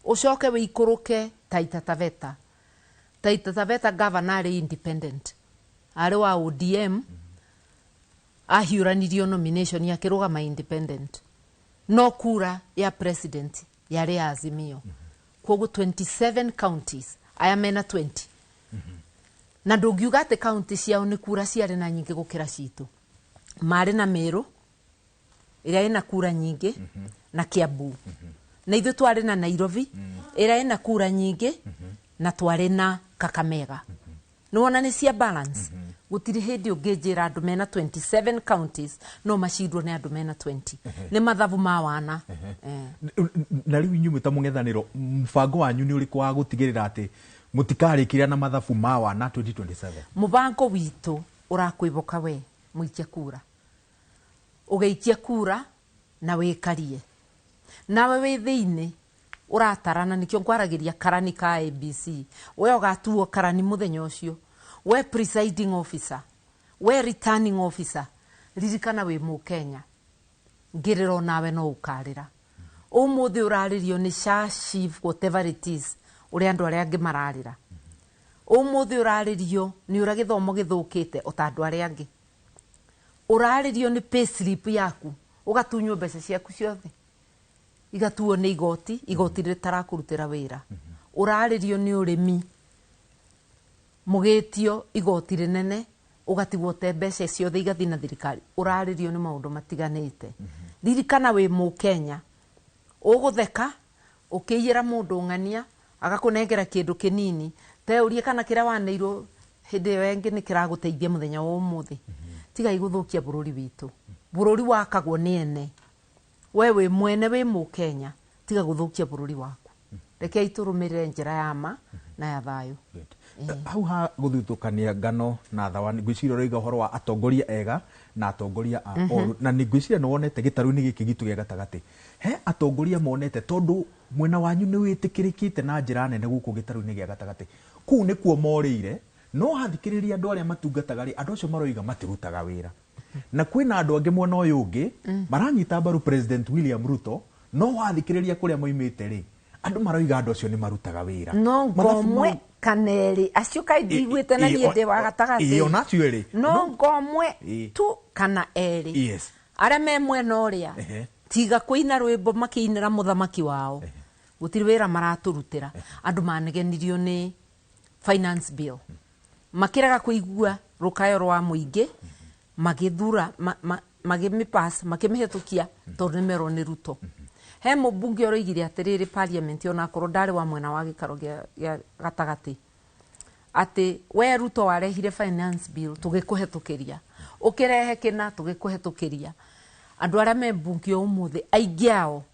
ucoke wikuruke Taita Taveta gavana ari independent ari wa ODM ahiuranirio nomination ya kirugama independent no kura ya president yari ya Azimio kwoguo 27 counties aya mena 20 na ndungiuga ati county ciao ni kura ciari na nyingi gukira citu mari na Meru iria ina kura nyingi na Kiambu na ithu twari na Nairobi iria ina kura nyingi na twari na Kakamega no wona ni cia balance gutiri hindi ungijira andu mena 27 counties no macindwo ni andu mena 20 ni mathabu ma wana na riu inyu mwita mungethaniro mbango wanyu ni uriku wa gutigirira ati mutikarikira na mathabu ma wana 2027 mubango witu urakwiboka we muikia kura ugeikia kura na wikarie nawe wi thiini uratarana nikio nkwaragiria karani ka ABC we ugatuo karani muthenya ucio we presiding officer we returning officer ririkana wi mu Kenya ngiriro nawe no ukarira umuthi uraririo ni chief whatever it is uri andu aria angi mararira umuthi uraririo ni ura githomo githukite otandu aria angi uraririo ni pay slip yaku ugatunywo mbeca ciaku ciothe igatuo ni igoti ritarakurutira wira uraririo ni urimi mugitio igoti rinene ugatigwo te mbeca ciothe igathi na thirikari uraririo ni maundu matiganite ririkana wi mu Kenya ugutheka ukiyira mundu ngania agakunengera kindu kinini te urie kana kira waneirwo hindi wengi ni kiraguteithia muthenya wa umuthi tiga iguthukia bururi witu bururi wakagwo ni ene wewe mwene wi mu Kenya tiga guthukia bururi waku reke iturumirire njira ya ma na ya thayo hau ha guthutukania ngano na thawani gwiciria roiga horo wa atongoria ega na atongoria a oru na ni gwiciria no wonete gitaru-ini giki gitu ge gatagati he atongoria monete tondu mwena wanyu ni witikirikite na njira nene guku gitaru-ini ge gatagati ku ni kuo morire no hathikiriria andu aria matungataga ri andu acio maroiga matirutaga wira na kwina andu angi mwena uyu ungi maranyita mbaru President William Ruto no wathikiriria kuria moimite ri andu maroiga andu acio ni marutaga wira no ngomwe kaneri acio kaithiguite na niende wa gatagati iyo nacio eri no ngomwe tu kana eri yes aria me mwena uria tiga kuina rwimbo makiinira muthamaki wao gutiri wira maraturutira andu manegenirio ni finance bill makiraga kuigua rukayo rwa muingi magithura magimipass makimihitukia tondu nimero ni Ruto he mubunge oroigire atiriri parliament ona korwo ndari wa mwena wa gikaro gia gatagati ati we Ruto warehire finance bill tugikuhetukiria ukirehe kina tugikuhetukiria andu aria me bunge umuthi aigiao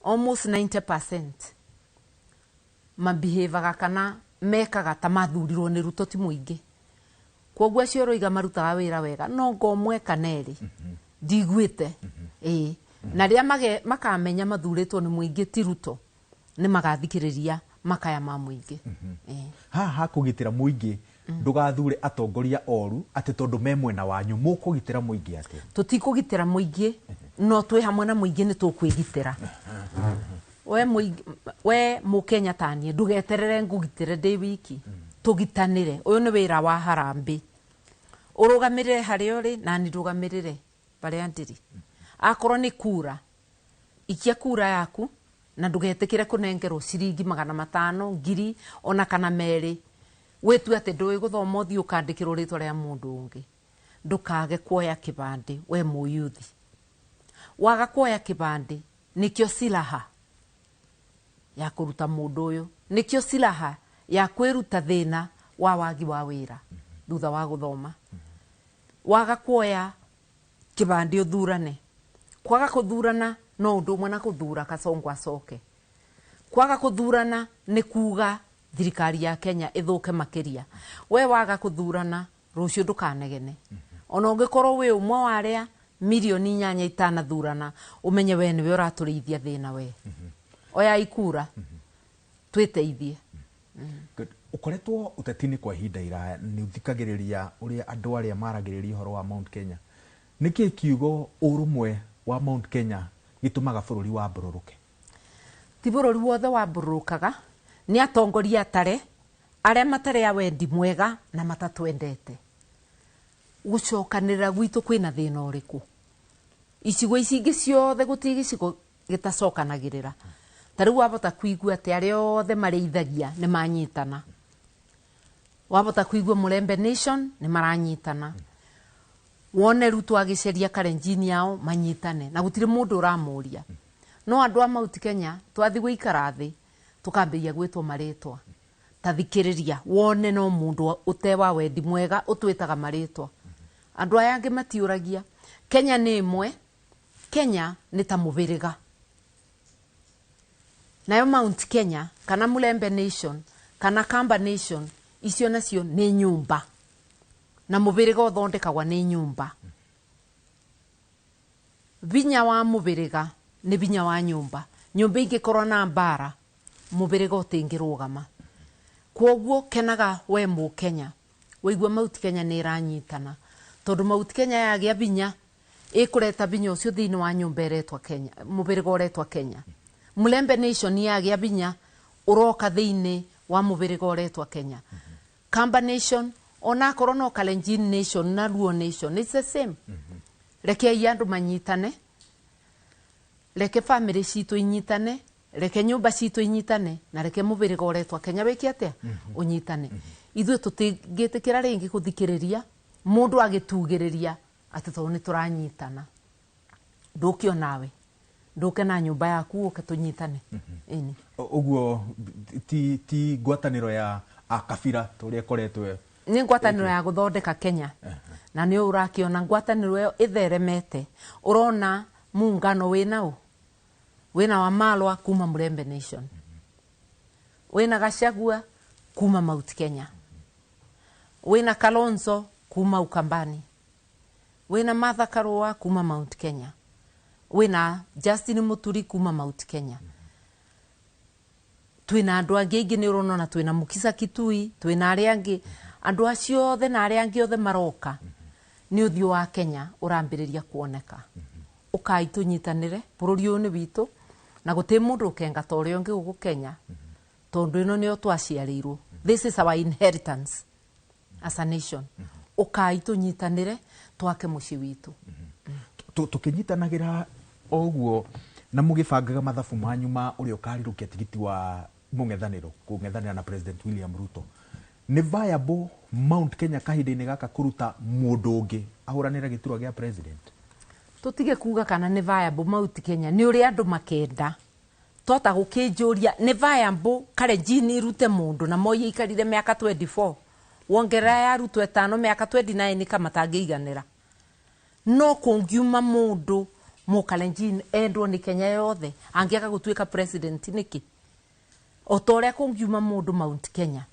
almost 90% mabehavior kana mekaga ta mathurirwo ni Ruto ti muingi koguo acio roiga marutaga wira wega no ngomwe kaneri ndigwite na ria makamenya mathuritwo ni muingi ti Ruto ni magathikiriria makaya ma muingi ha kugitira muingi ndugathure atongoria oru ati tondu me mwena wanyu mukugitira muingi ati tutikugitira muingi no twi hamwe na muingi ni tukwigitira we mu Kenya tanie ndugeterere ngugitire ndi wiki tugitanire uyu ni wira wa harambi urugamirire hari uri na ni rugamirire baria ndiri akorwo ni kura ikia kura yaku na ndugetikire kunengerwo ciringi 500 ngiri ona kana meri wetu ati ndui guthoma uthi ukandikirwo ritwa ria mundu ungi ndukage kuoya kibandi we muyuthi waga kuoya kibandi nikio silaha ya kuruta mundu uyu nikio silaha ya kwiruta thina wa wagi wa wira thutha wa guthoma waga kuoya kibandi uthurane kwaga kuthurana no undu umwe na kuthura kasongo acoke kwaga kuthurana ni kuga thirikari ya Kenya ithuke makiria we waga kuthurana rucio ndukanegene ona ungikorwo wi umwe wa aria milioni 8 itanathurana umenye we niwe uraturithia thina we oya ikura twiteithie ukoretwo utetini kwa ihinda iraya ni uthikagiriria uria andu aria maragiriria horo wa Mount Kenya niki kiugo urumwe wa Mount Kenya gitumaga bururi wa bururuke ti bururi wothe wa bururukaga ni atongoria tare aria matare ya wendi mwega na matatwendete gucokanira gwitu kwina thina uriku icigo icingi ciothe gutigicigo gitacokanagirira tariu wabota kuigua ati aria othe mareithagia ni manyitana wabota kuigua Mulembe Nation ni maranyitana wone Ruto agiceria karenjini yao manyitane na gutire mundu uramuria no andu a Mount Kenya twathi guikara thi tukambiria gwitwo maritwa tathikiriria wone no mundu utewa wendi mwega utwitaga maritwa andu aya angi matiuragia Kenya ni imwe Kenya ni ta mubiriga nayo Mount Kenya kana Mulembe Nation kana Kamba Nation icio nacio ni nyumba na mubiriga uthondekagwa ni nyumba binya wa mubiriga ni binya wa nyumba ingikorwo na mbara mubiriga utingirugama kwoguo kenaga we mu Kenya weigua Mount Kenya ni iranyitana tondu Mount Kenya yagia binya ikureta binya ucio thiini wa nyumba iretwa Kenya mubiriga uretwa Kenya Mulembe Nation yagia binya uroka thiini wa mubiriga uretwa Kenya Kamba Nation ona korwo no Kalenjin Nation na Luo Nation it's the same reke yandu manyitane reke family citu inyitane reke nyumba citu inyitane na reke mubiriga uretwa Kenya wiki atia unyitane ithuĩ tũtingĩtĩkĩra rĩngĩ gũthikĩrĩria mũndũ agĩtugĩrĩria atĩ tondũ nĩ tũranyitana ndũkĩo nawe ndũke na nyũmba yaku ũke tũnyitane ĩni ũguo ti ngwatanĩro ya akabira tũrĩa koretwe nĩ ngwatanĩro ya gũthondeka Kenya na nĩ ũrakĩona ngwatanĩro ĩyo ĩtheremete ũrona muungano wĩna Wamalwa kuma Mulembe Nation wĩna Gachagua kuma Mount Kenya wĩna Kalonzo kuma Ukambani wĩna Martha Karua kuma Mount Kenya wĩna Justin Muturi kuma Mount Kenya twina andu angi nĩ ũrona na twina Mukisa Kitui twina arĩa angĩ andu acio othe na arĩa angĩ othe maroka nĩ ũthiũ wa Kenya ũrambĩrĩria kuoneka ukai tunyitanire bũrũri ũyũ nĩ witũ na gũtĩ mũndũ ũkenga ta ũrĩa ũngĩ gũkũ Kenya tondu ĩno nĩyo twaciarĩirwo this is our inheritance as a nation ukai tunyitanire twake muci witu tukinyitanagira oguo na mugibangaga mathabu manyu ma uria ukarirukia tigiti wa mung'ethaniro kung'ethanira na President William Ruto ni viable Mount Kenya kahinda-inĩ gaka kuruta mundu ungi ahuranira giturwa gia president tutige kuga kana ni viable Mount Kenya ni uria andu makenda tota gukinjuria ni viable Kalenjin irute mundu na Moi ikarire miaka 24 wongera ya Ruto 5 miaka 29 kama tangiiganira no kungiuma mundu mu Kalenjin endwo ni Kenya yothe angiaka gutuika president niki otoria kungiuma mundu Mount Kenya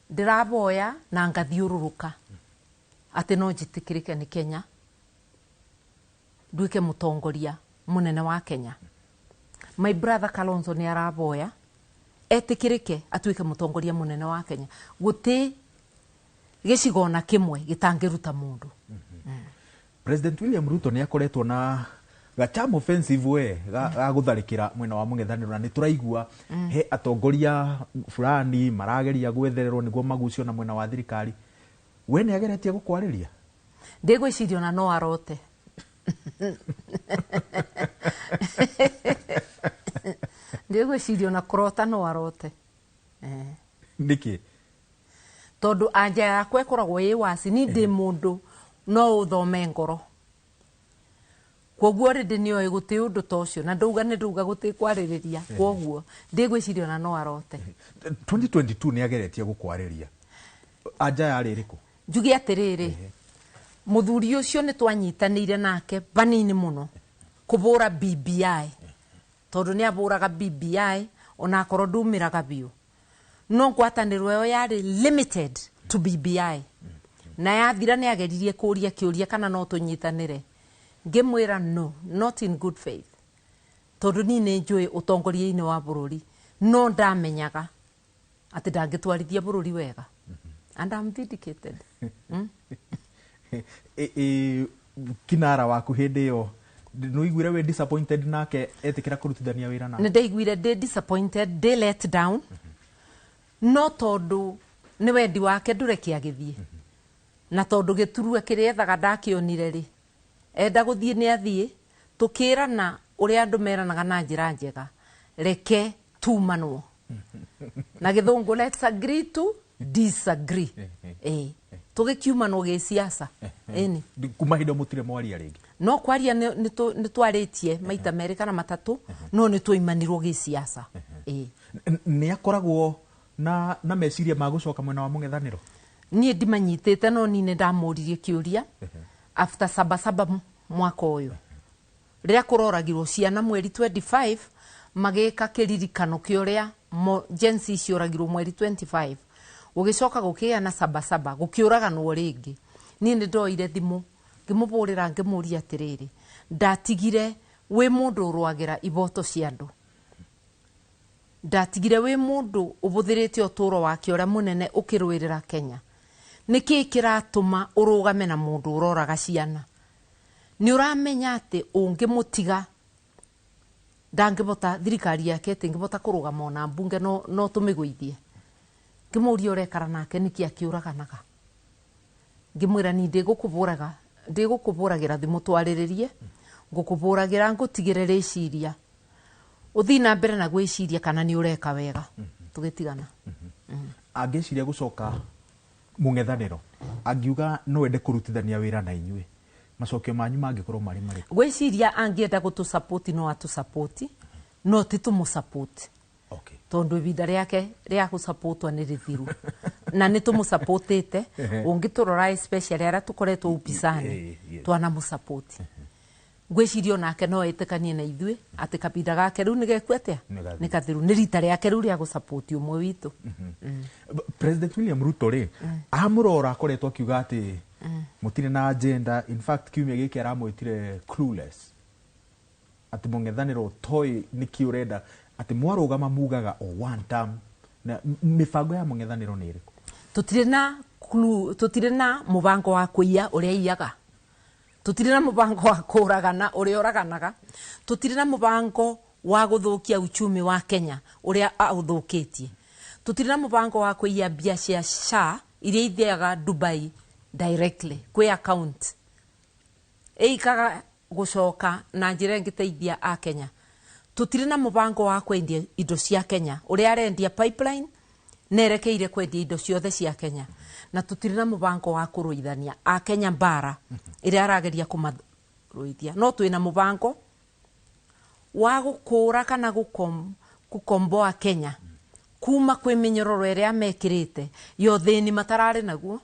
ndiraboya na ngathiururuka ati no njitikirike ni Kenya nduike mutongoria munene wa Kenya my brother Kalonzo ni araboya etikirike atuike mutongoria munene wa Kenya guti gicigo na kimwe gitangiruta mundu President William Ruto ni akoretwo na gacham offensive we ga gutharikira mwena wa mung'ethaniro na ni turaigua he atongoria fulani marageria gwethererwo niguo magucio na mwena wa thirikari we ni ageretie gukwariria ndigwicirio na no arote ndigwicirio na kurota no arote niki tondu anja yakwa ikoragwo ĩ wasi ni ndi mundu no uthome ngoro kwoguo rindi nio iguti undu tocio na ndauga ni nduga guti kwaririria kwoguo ndigwicirio na no arote 2022 ni ageretie gukwariria anja yari iriku njugi atiriri muthuri ucio ni twanyitanire nake banini muno kubura BBI tondu ni aburaga BBI ona akoro ndumiraga biu no ngwatanirwo yo yari limited to BBI na yathira ni ageririe kuria kiuria kana no tunyitanire ngimwira no not in good faith tondu ni njui utongoria-ini wa bururi no ndamenyaga ati ndangitwarithia bururi wega and I'm vindicated kinara waku hindi yo no igwire we disappointed nake etikira kurutithania wira na ni ndaigwire ndi disappointed ndi let down no tondu ni wendi wake ndureke agithie na tondu giturua kiriethaga ndakionire ri enda guthie ni athie tukirana uria andu meranaga na njira njega reke tumanwo na githungu let's agree to disagree tugikiumanwo gi siasa eni kuma hindo mutire mwaria ringi no kwaria ni twaritie maita meri kana matatu no ni twimanirwo gi siasa ni akoragwo na meciria ma gucoka mwena wa mung'ethaniro nie ndimanyitite no nine ndamuririe kiuria after sabasaba mwaka uyu riria kuroragirwo ciana mweri 25 magika kiririkano kioria jensi cioragirwo mweri 25 ugicoka gukia na sabasaba gukiuraganwo ringi nie ni ndoire thimu ngimuburira ngimuria atiriri ndatigire we mundu urwagira iboto cia andu ndatigire we mundu ubuthirite uturo wake ura munene ukirwirira Kenya niki kiratuma urugame na mundu uroraga ciana ni uramenya ati ungimutiga ndangibota thirikari yake tingibota kurugama na mbunge no tumiguithie ngimuria urekara nake niki akiuraganaga ngimwira ni ndigukuburagira thimu twariririe ngukuburagira ngutigire reciria uthina mbere na gwiciria kana ni ureka wega tugitigana angiciria gucoka mungethaniro angiuga no ende kurutithania wira na inyue macokio manyu mangikorwo mari gwiciria angienda gutu support no atu support no titumu support tondu ibinda riake ria gusupportwa ni rithiru na ni tumusupportite ungiturora especially ara tukoretwo upinzani twana musupport gwicirio nake no etekanie na ithui ati kabinda gake riu nigekwete ni kathiru ni rita riake riu ria gusupport umwe witu President William Ruto ri amurora akoretwo akiuga ati mutire na agenda, in fact kiumia giki aramwitire clueless ati mungethaniro toy niki urenda ati mwarugama mugaga o one term na mifango ya mungethaniro ni iriku tutire na mubango wa kuiya uria iyaga tutire na mubango wa kuragana uria uraganaga tutire na mubango wa guthukia uchumi wa Kenya uria authukitie tutire na mubango wa kuiya biashara SHA iria ithiaga Dubai directly kwi account eikaga gucoka na njira ngiteithia a Kenya tutire na mubango wa kwendia indo cia Kenya uria arendia pipeline nerekeire kwendia indo ciothe cia Kenya na tutire na mubango wa kuruithania a Kenya bara iria arageria kumaruithia no twina mubango wa gukura kana gukomboa Kenya kuma kwi minyororo iria mekirite yo thini matarari naguo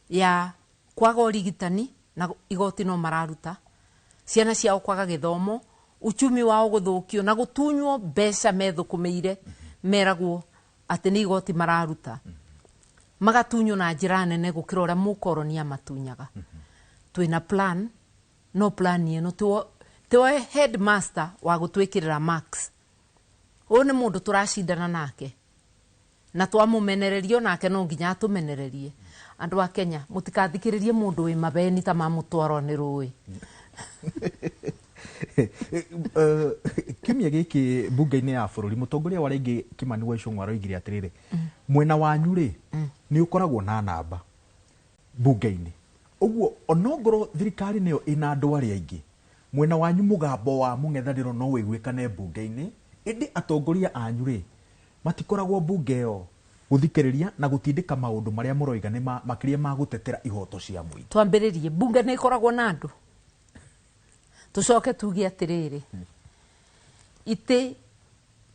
ya kwaga urigitani na igoti no mararuta ciana ciao kwaga githomo uchumi wao guthukio na gutunywo mbeca methukumeire meragwo ati ni igoti mararuta magatunywo na njira nene gukira uria mukoronia matunyaga twina plan no plan ino tuwe headmaster wa gutwikirira max one mundu turashindana nake na twamumenererio nake no nginya atumenererie andu a Kenya mutikathikiririe mundu wi mabeni ta mamutwaro ni rui kiumia giki bunge-ini ya bururi mutongoria wa ringi Kimani wa Icũng'wa aroigire atiriri mwena wanyu ri ni ukoragwo na namba bunge-ini uguo onongoro thirikari niyo ina andu aria aingi mwena wanyu mugambo wa mungethaniro no wiguikane bunge-ini indi atongoria anyu ri matikoragwo bunge yo guthikiriria na gutindika maundu maria muroiga ni makiria ma gutetera ihoto cia muingi twambiririe bunge ni ikoragwo na andu tucoke tuge atiriri ite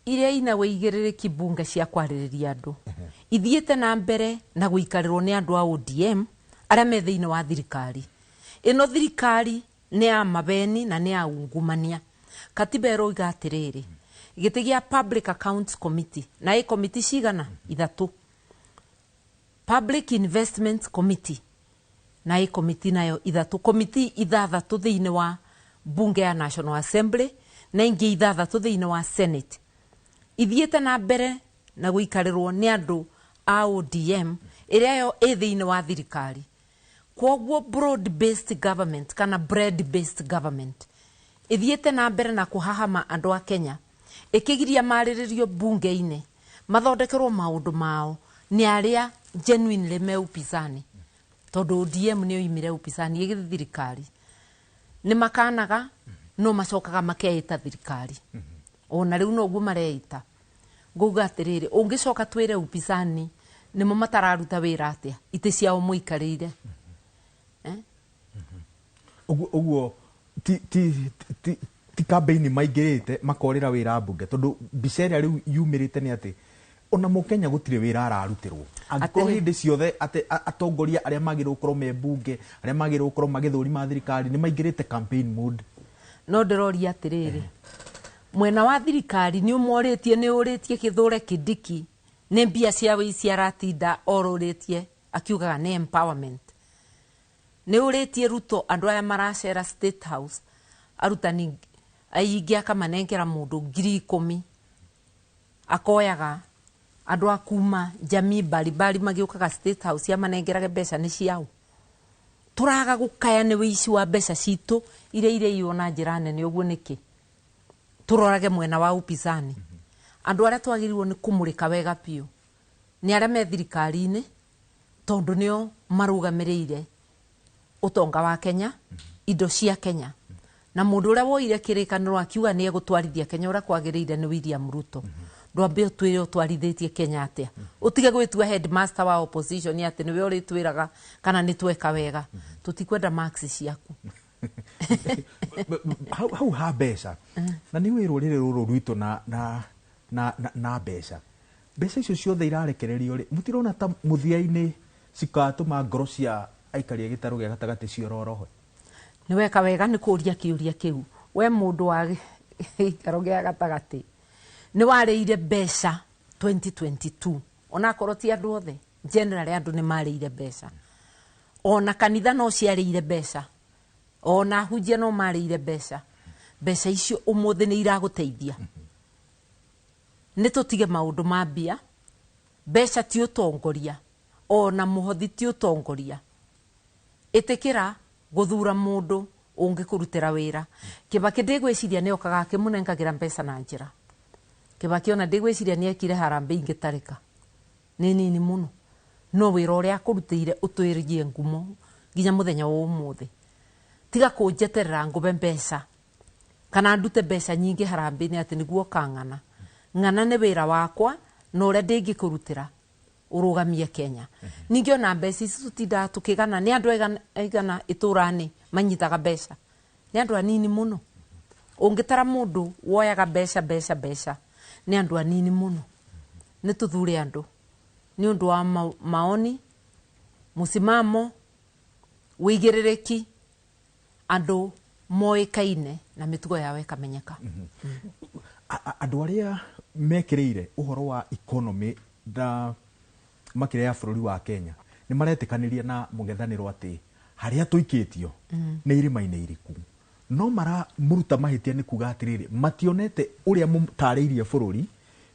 iria ina weigiririki bunge cia kwaririria andu ithiete na mbere na guikarirwo ni andu a ODM aria me thiini wa thirikari ino thirikari ni ya mabeni na ni ya ungumania katiba eroiga atiriri giti gia Public Accounts Committee na i committee cigana ithatu Public Investments Committee na i committee nayo ithatu committee ithathatu thiini wa bunge ya National Assembly na ingi ithathatu thiini wa Senate ithiete na mbere na guikarirwo ni andu a ODM iria yo i thiini wa thirikari kwoguo broad based government kana bread based government ithiete na mbere na kuhahama andu a Kenya ikigiria mariririo bunge-ini mathondekerwo maundu mao ni aria genuinely me upinzani tondu ODM ni oimire upinzani igi thirikari ni makanaga no macokaga makeita thirikari ona riu no guo mareita nguga atiriri ungicoka twire upinzani nimo matararuta wira atia ite ciao muikarire uguo ti campaign maingirite makorira wira bunge tondu biceria riu yumirite ni ati ona mukenya gutire wira ararutirwo angiko hindi ciothe ati atongoria aria magirwo korwo me bunge aria magirwo korwo magithurima thirikari ni maingirite campaign mode no ndiroria atiriri mwena wa thirikari ni umoritie ni uritie Kithure Kindiki ni mbia cia wici aratinda oruritie akiugaga ni empowerment nĩ ũrĩtie Ruto andũ aya maracera State House arutani aingĩ akamanengera mũndũ 10,000 akoyaga andũ akuma jamii mbalimbali magĩũkaga State House amanengerage mbeca nĩ ciao. Tũraga gũkaya nĩ wĩici wa mbeca citũ iria iyo na njĩra nene ũguo nĩkĩ. Tũrorage mwena wa upinzani. Andũ arĩa twagĩrĩirwo nĩ kũmũrĩka wega piũ nĩ arĩa me thirikari-inĩ tondũ nĩo marũgamĩrĩire ũtonga wa Kenya, indo cia Kenya. Na mũndũ ũrĩa woire kĩrĩkanĩro akiuga nĩ egũtwarithia Kenya ũrĩa kwagĩrĩire nĩ William Ruto. Ndwambe ũtwĩre ũtwarithĩtie Kenya atĩa. Ũtige gwĩtua headmaster wa opposition atĩ nĩwe ũrĩtwĩraga kana nĩ tweka wega. Tũtikwenda marks ciaku. Hau ha mbeca. Na nĩ wĩrwo rĩrĩ rũrũ rwitũ na mbeca. Mbeca icio ciothe irarekererio rĩ, mũtirona ta mũthia-inĩ cikatũma ngoro cia aikari a gĩtarũ gĩa gatagatĩ ciororohe. Nĩ weka wega nĩ kũria kĩũria kĩu. We mũndũ wa gĩikaro gĩa gatagatĩ nĩ warĩire mbeca 2022. Ona korwo ti andũ othe, generally andũ nĩ marĩire mbeca. Ona kanitha no ciarĩire mbeca. Ona hunjia no marĩire mbeca. Mbeca icio ũmũthĩ nĩ iragũteithia. Nĩ tũtige maũndũ ma mbia. Mbeca ti ũtongoria. Ona mũhothi ti ũtongoria. Ĩtĩkĩra gũthura mũndũ ũngĩkũrutĩra wĩra. Kĩbakĩ ndĩgwĩciria nĩ okaga akĩmũnengagĩra mbeca na njĩra. Kĩbakĩ ona ndĩgwĩciria nĩ ekire harambĩ ingĩtarĩka. Nĩ nini mũno. No wĩra ũrĩa akũrutĩire ũtwĩrĩgie ngumo nginya mũthenya wa ũmũthĩ. Tiga kũnjeterera ngũbe mbeca. Kana ndute mbeca nyingĩ harambĩ-inĩ atĩ nĩguo kang'ana. Ng'ana nĩ wĩra wakwa na ũrĩa ndĩngĩkũrutĩra ũrũgamie Kenya. Ningĩ ona mbeca ici tũtindaga tũkĩgana nĩ andũ aigana itũra-inĩ manyitaga mbeca. Nĩ andũ anini mũno. Ũngĩtara mũndũ woyaga mbeca nĩ andũ anini mũno. Nĩ tũthure andũ. Nĩ ũndũ wa maoni, mũsimamo, wĩigĩrĩrĩki, andũ moĩkaine na mĩtugo yao ĩkamenyeka. Andũ arĩa mekĩrĩire ũhoro wa economy na makĩria ya bũrũri wa Kenya nĩ maretĩkanĩria na mũngethanĩro atĩ harĩa tũikĩtio nĩ irĩma-inĩ iriku. No maramũruta mahĩtia nĩ kuga atĩrĩrĩ, mationete ũrĩa mũtarĩirie bũrũri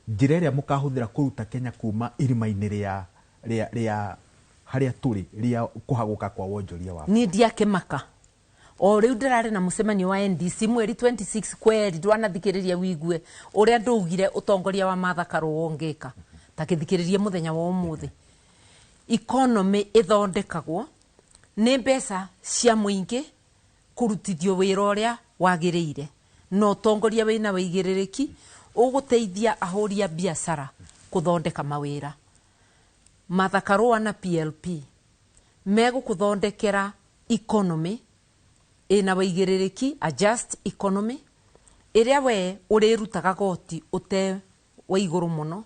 njĩra ĩrĩa mũkahũthĩra kũruta Kenya kuma irĩma-inĩ rĩa harĩa tũrĩ rĩa kũhagũka kwa wonjoria wa. Niĩ ndiakĩmaka. O rĩu ndĩrarĩ na mũcemanio wa NDC mweri 26 kweri ndwanathikĩrĩria wigue ũrĩa ndũgire ũtongoria wa Martha Karua ũngĩka. Takĩthikĩrĩria mũthenya wa ũmũthĩ. Economy ĩthondekagwo nĩ mbeca cia mũingĩ kũrutithio wĩra ũrĩa wagĩrĩire. No ũtongoria wĩna wĩigĩrĩrĩki ũgũteithia ahũri a biacara kũthondeka mawĩra. Martha Karua na PLP megũkũthondekera economy ĩna wĩigĩrĩrĩki, a just economy, ĩrĩa we ũrĩrutaga goti ũte wa igũrũ mũno.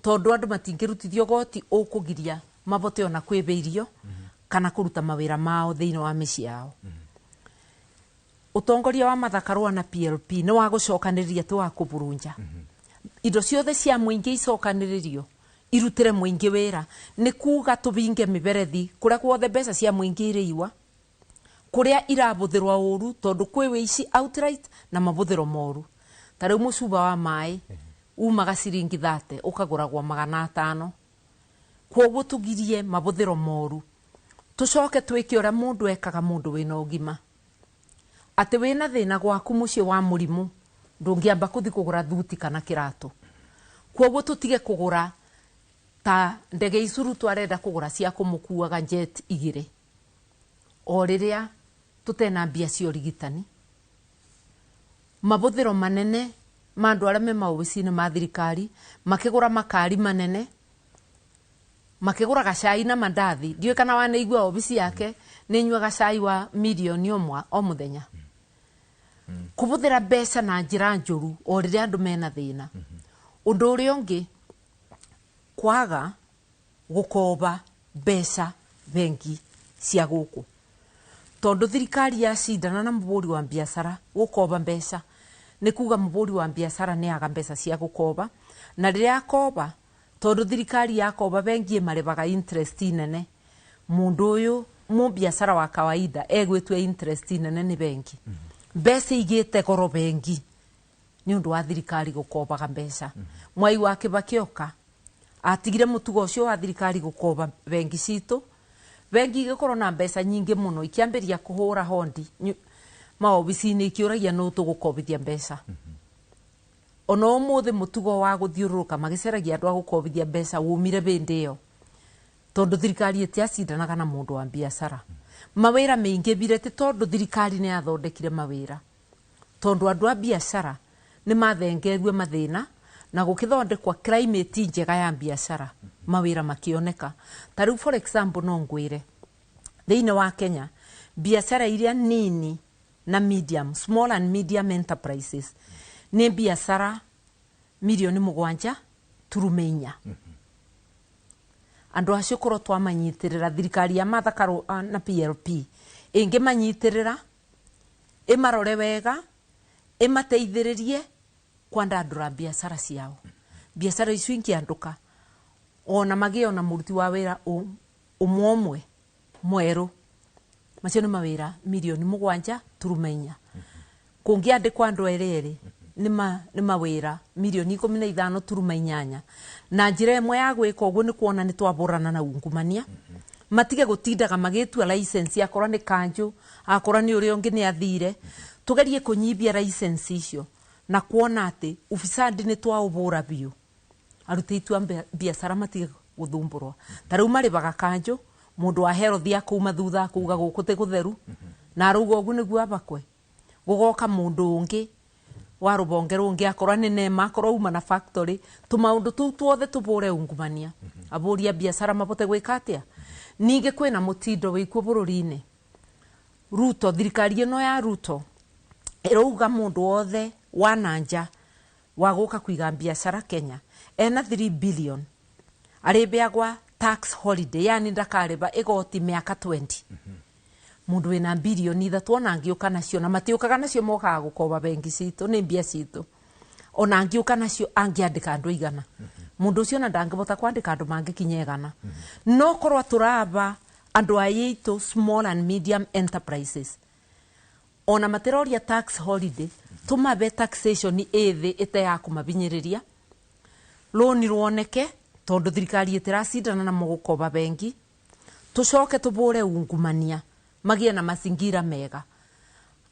Tondũ andũ matingĩrutithio goti ũkũgiria mabote ona kwĩbe irio kana kũruta mawĩra mao thĩinĩ wa mĩciĩ yao. Ũtongoria wa Martha Karua na PLP nĩ wa gũcokanĩrĩria tu wa kũburunja. Indo ciothe cia mũingĩ icokanĩrĩrio irutĩre mũingĩ wĩra. Nĩ kuga tũbinge mĩberethi kũrĩa guothe mbeca cia mũingĩ irĩiwa, kũrĩa irabũthĩrwo ũru tondũ kwĩ wĩici outright na mabũthĩro moru. Ta rĩu mũcuba wa maĩ umaga ciringi 30 ũkagũragwo 500. Kwoguo tũgirie mabũthĩro moru. Tũcoke twĩke ũrĩa mũndũ ekaga mũndũ wĩna ũgima. Atĩ wĩna thĩna gwaku mũciĩ wa mũrimũ ndũngĩamba kũthi kũgũra thuti kana kĩratũ. Kwoguo tũtige kũgũra ta ndege icuru twarenda kũgũra cia kũmũkuaga jet 2. O rĩrĩa tũtena mbia cia ũrigitani. Mabũthĩro manene ma andũ arĩa me maobici-inĩ ma thirikari makĩgũra makari manene, makĩgũra gacai na mandathi. Ndiũĩ kana wanaigua obici yake nĩ nyuaga cai wa milioni ĩmwe o mũthenya. Kũbũthĩra mbeca na njĩra njũru o rĩrĩa andũ mena thĩna. Ũndũ ũrĩa ũngĩ, kwaga gũkoba mbeca bengi cia gũkũ. Tondũ thirikari ya cindana na mũbũri wa biacara gũkoba mbeca. Nĩ kuga mũbũri wa biacara nĩ aga mbeca cia gũkoba. Na rĩrĩa akoba, tondũ thirikari yakoba bengi ĩmarebaga interest nene. Mũndũ ũyũ mu biashara wa kawaida egwetwe interest nene ni bengi mbeca igite goro bengi ni undu wa thirikari gukobaga mbeca mwai wa Kibakioka atigire mutugo ucio wa thirikari gukoba bengi citu bengi igikoro na mbeca nyingi muno ikiambiria kuhura hondi maobicini ikiuragia no tugukobithia mbeca ono muthe mutugo wa guthiururuka magiceragia andu a gukobithia mbeca wumire bindi iyo tondu thirikari itiacindanaga na mundu wa biashara mawira maingi birete tondu thirikari ni athondekire mawira tondu andu a biashara ni mathengerwe mathina na gukithondekwa climate njega ya biashara mawira makioneka tariu for example no ngwire thiini wa Kenya biashara iria nini na medium small and medium enterprises ni biashara milioni 7.4 andu acio korwo twamanyitirira thirikari ya Martha Karua na PLP ingi manyitirira imarore wega imateithiririe kwandandura biashara ciao biashara icio ingianduka ona magiona muruti wa wira umwe mweru macio ni mawira milioni 7.4 kungiandikwa andu erere ni mawira milioni 15.8 na njira imwe ya gwika uguo ni kuona ni twaburana na ungumania matige gutindaga magitua license akora ni kanju akora ni uri ongi ni athire tugerie kunyibia license icio na kuona ati ufisadi ni twaubura biu aruti itua biashara matige guthumburwa tariu maribaga kanju mundu wa health ya kuma thutha kuga gukuti gutheru na aruga uguo niguo abakwe gugoka mundu ungi wa rubonge rungi akora ni nema akora uma na factory tumaundu tu tuothe tubure ungumania aburia biashara mabote gwika atia ninge kwina mutindo wikuo bururi-ini Ruto thirikari ino ya Ruto iruga mundu wothe wananja wa guka kuiga biashara Kenya ena 3 billion aribeagwa tax holiday yani ndakareba igoti miaka 20 mundu wina bilioni 3 ona ngiuka nacio na matiukaga nacio mokaga gukoba bengi citu ni mbia citu ona ngiuka nacio angiandika andu igana mundu ucio na ndangibota kwandika andu mangikinyegana no korwa turaba andu ayitu small and medium enterprises ona materoria tax holiday tumabe taxation ethi ite ya kumabinyiriria loni ruoneke tondu thirikari itiracindana na mugukoba bengi tucoke tubure ungumania magie na masingira mega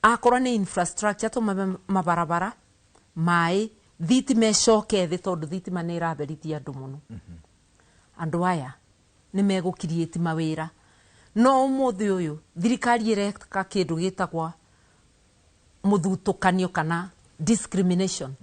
akora ni infrastructure tumabe mabarabara mai thitima icoke thi tondu thitima ni iratheritia andu muno andu aya ni megukirieti mawira no umuthi uyu thirikari ireka kindu gitagwa muthutukanio kana discrimination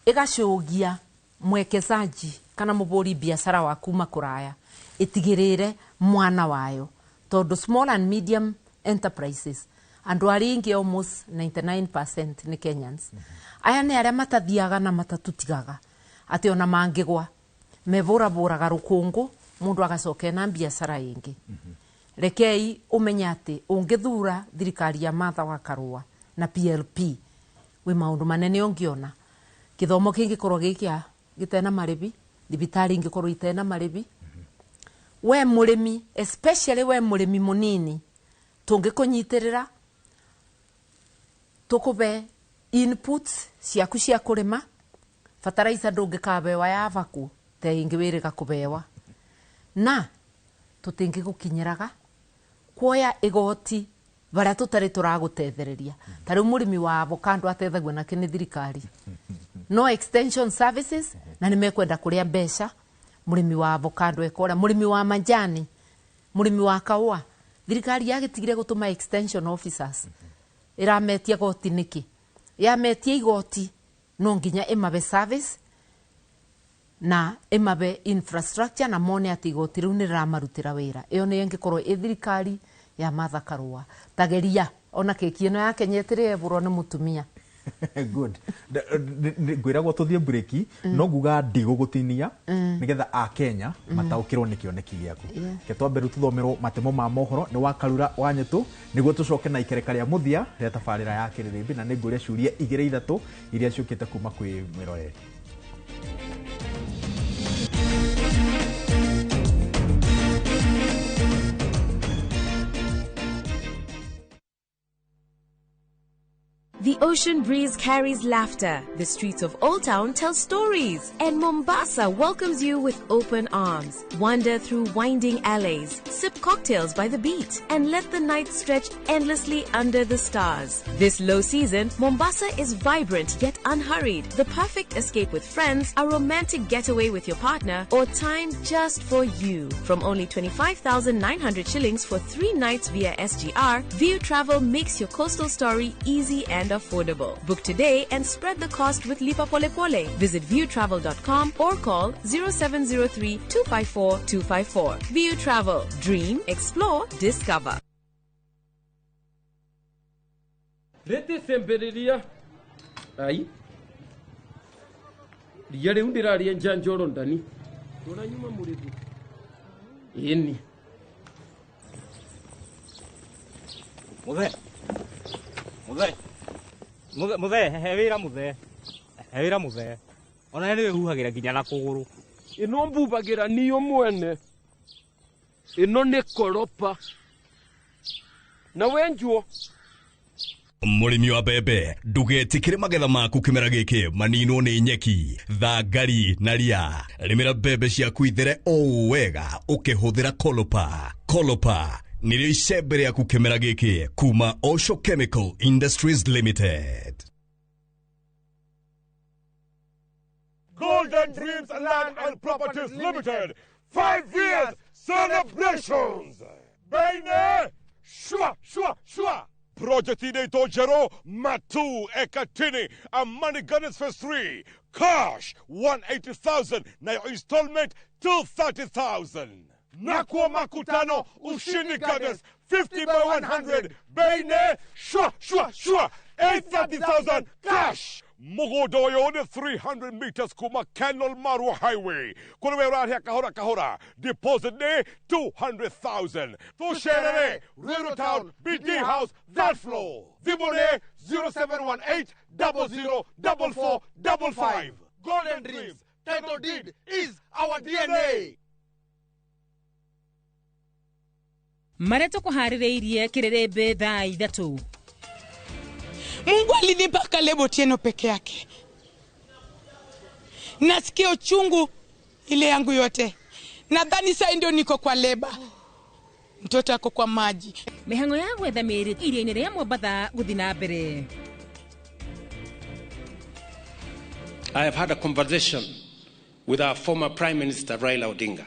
igashugia mwekezaji kana muburi biashara wa kuma kuraya itigirire mwana wayo tondu small and medium enterprises andu aringi almost 99% ni Kenyans aya ni aria matathiaga na matatutigaga ati ona mangigwa mevura buraga rukungu mundu agacoke na biashara ingi rekei umenya ati ungithura thirikari ya Martha wa Karua na PLP we maundu manene ungiona kithomo kingi korwo gikia gitena maribi thibitari ingi korwo itena maribi we murimi especially we murimi munini tungikunyitirira tukube inputs ciaku cia kurima fertilizer ndungikabewa ya vaku te ingi wirika kubewa na tutingi gukinyiraga kuoya igoti baria tutari turagutethereria tari murimi wa avocado atethagwo na kini thirikari no extension services na nimekwenda kuria mbeca murimi wa avocado ekora murimi wa majani murimi wa kawa thirikari yagitigire gutuma extension officers irametia goti niki yametia igoti no nginya imabe service na imabe infrastructure na mone ati igoti riu niramarutira wira iyo ni ngikorwo thirikari ya Martha Karua tageria ona keki ino ya Kenya etireburo ni mutumia good gwiragwo tuthie break no nguga ndigugutinia nigetha a Kenya mataukirwo ni kioneki giaku ke twambe tuthomerwo matemo ma mohoro ni wa Karura wa Nyetu niguo tucoke na ikereka ria muthia ria tabarira ya Kiririmbi na ninguria ciuria 2-3 iria ciukite kuma kwi mwiroreri ocean breeze carries laughter. The streets of Old Town tell stories. And Mombasa welcomes you with open arms. Wander through winding alleys, sip cocktails by the beach, and let the night stretch endlessly under the stars. This low season, Mombasa is vibrant yet unhurried. The perfect escape with friends, a romantic getaway with your partner, or time just for you. From only 25,900 shillings for 3 nights via SGR, View Travel makes your coastal story easy and affordable. Book today and spread the cost with Lipa Pole Pole. Visit viewtravel.com or call 0703 254 254. View Travel. Dream, explore, discover. Rete semberiria. Ai. Riyare undiraria njanjoro ndani. Tona nyuma muritu. Yeni. Muthe hewira muthe ona ni huhagira nginya na kuguru ino mbubagira niyo mwene ino ni koropa na wenjuo Murimi wa bebe ndugetikire magetha maku kimera giki manino ni nyeki thangari na ria rimira bebe ciaku ithere o wega ukihuthira Kolopa nirio icembe riaku kimera giki kuma Osho Chemical Industries Limited. Golden Dreams Land and Properties Limited 5 years celebrations. Baine shua Project Ineto Jero Matu Ekatini and Money Gunners Phase 3. Cash 180,000 na installment 230,000. Nakwa Makutano Ushini Gunners 50 by 100. Baine shua 830,000 cash. Mogodoyo on 300 meters kuma Canal Marwa Highway. Kunawera kahora. Deposit ne 200,000. To share Railroad Town BD House that floor. Zibone 0718 004455. Golden Dreams. Title deed is our DNA. Mareto kuharireirie kirerebe thaa 3. Mungu alinipa Kalebo Otieno peke yake. Nasikia uchungu ile yangu yote. Nadhani sasa ndio niko kwa leba. Mtoto ako kwa maji. Mihango ya gwethamiri iria-ini ria Mombasa guthi na mbere. I have had a conversation with our former Prime Minister Raila Odinga.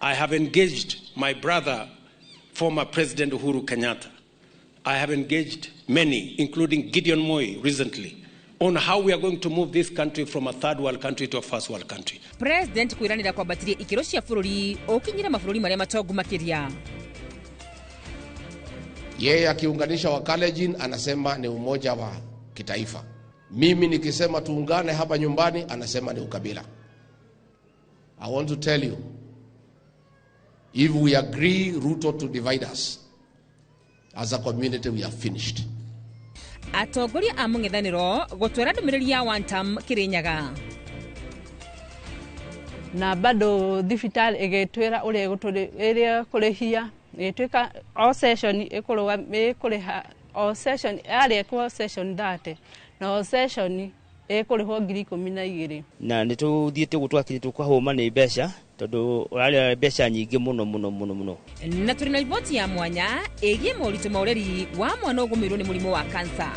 I have engaged my brother, former President Uhuru Kenyatta. I have engaged many, including Gideon Moi recently, on how we are going to move this country from a third world country to a first world country. President kwiranira kwambatiria ikiro cia bururi okinyira mabũrũri maria matongu makiria. Yeye akiunganisha Wakalenjin anasema ni umoja wa kitaifa. Mimi nikisema tuungane hapa nyumbani anasema ni ukabila. I want to tell you, if we agree Ruto to divide us, as a community we are finished. Atongoria a mung'ethaniro gutwara ndumiriri ya one term Kirinyaga. Na bado thibitari igitwira uria guturia kurihia itwika all session ikuriha all session ari kwa session 30 na all session ikurihwo 12,000 na nituthiete gutwakire tukahoma ni besha tondu urari besha nyingi muno na turi na riboti ya mwanya egie mauritu maureri wa mwana ugumirwo ni murimo wa kansa.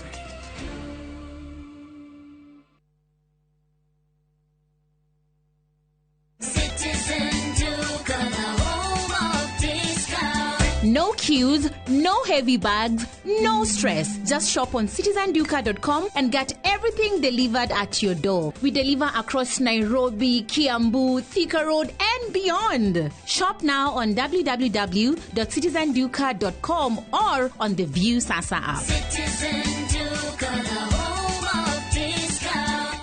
No queues, no heavy bags, no stress. Just shop on citizenduka.com and get everything delivered at your door. We deliver across Nairobi, Kiambu, Thika Road and beyond. Shop now on www.citizenduka.com or on the View Sasa app. Citizen Duka, the home of discount.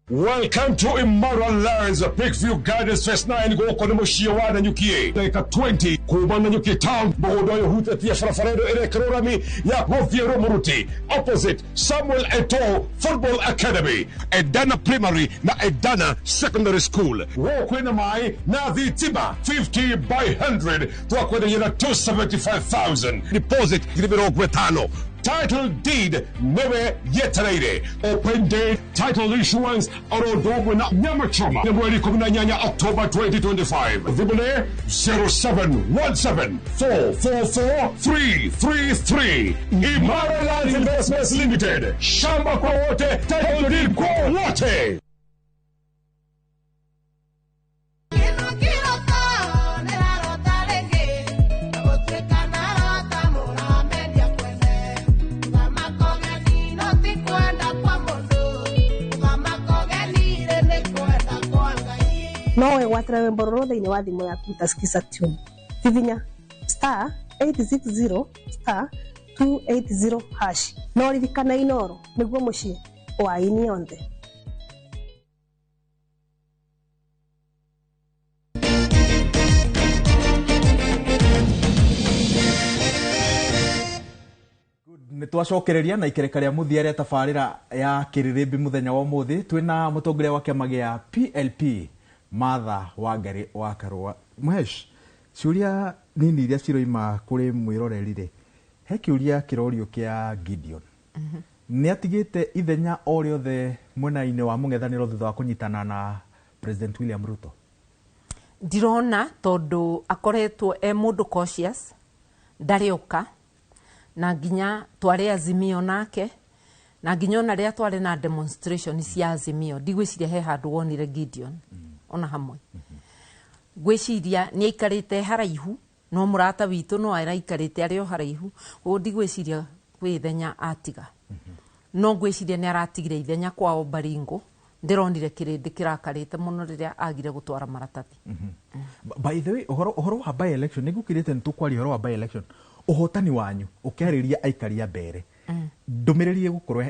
Welcome to Immoral Lands, Pikeview Gardens Phase 9 goko ni mushia wa Nanyuki. Like 20 kuba Nanyuki Town, mugodo yo hutetia farafaredo ere karorami ya Goviero Muruti. Opposite Samuel Eto'o Football Academy. Edana Primary na Edana Secondary School. Wokwena mai na dhitima 50 by 100. Tuwakwena yena 275,000. Deposit gilibiro gwetano. Title deed newe yetarere. Open date title issuance Orodogo na Nyamachoma. Mweli 18 October 2025. Vibule 0717444333. Imara Lands Investments Limited. Shamba kwa wote, title deed kwa wote. No watrewe mbororo thĩinĩ wa thimũ yaku utasikiza tune tivinya *860 *280# no ririkana Inoro nĩguo mũciĩ wa ini yonthe. Nitwacokereria na ikereka ria muthia ria tabarira ya Kiririmbi muthenya wa muthi twina mutongoria wa kiama gia PLP Martha Wangari wa Karua. Mwesh, ciuria nini iria ciroima kuri mwirorerire he kiuria kirorio kia Gideon ni atigite ithenya o riothe mwena-ini wa mung'ethaniro thutha wa kunyitana na President William Ruto? Ndirona tondu akoretwo mundu cautious ndarioka na nginya tware Azimio nake na nginya ona ria tware na demonstration cia Azimio ndigwiciria he handu wonire Gideon ona hamwe. Gwiciria ni aikarite haraihu no murata witu no araikarite ario haraihu o ndigwiciria kwi ithenya atiga. No gwiciria ni aratigire ithenya kwao Baringo ndironire kirindi kirakarite muno riria agire gutwara maratathi. By the way, uhoro wa by election nigukirite ntukwari uhoro wa by election uhotani wanyu ukariria aikaria mbere ndumiriri gukorwo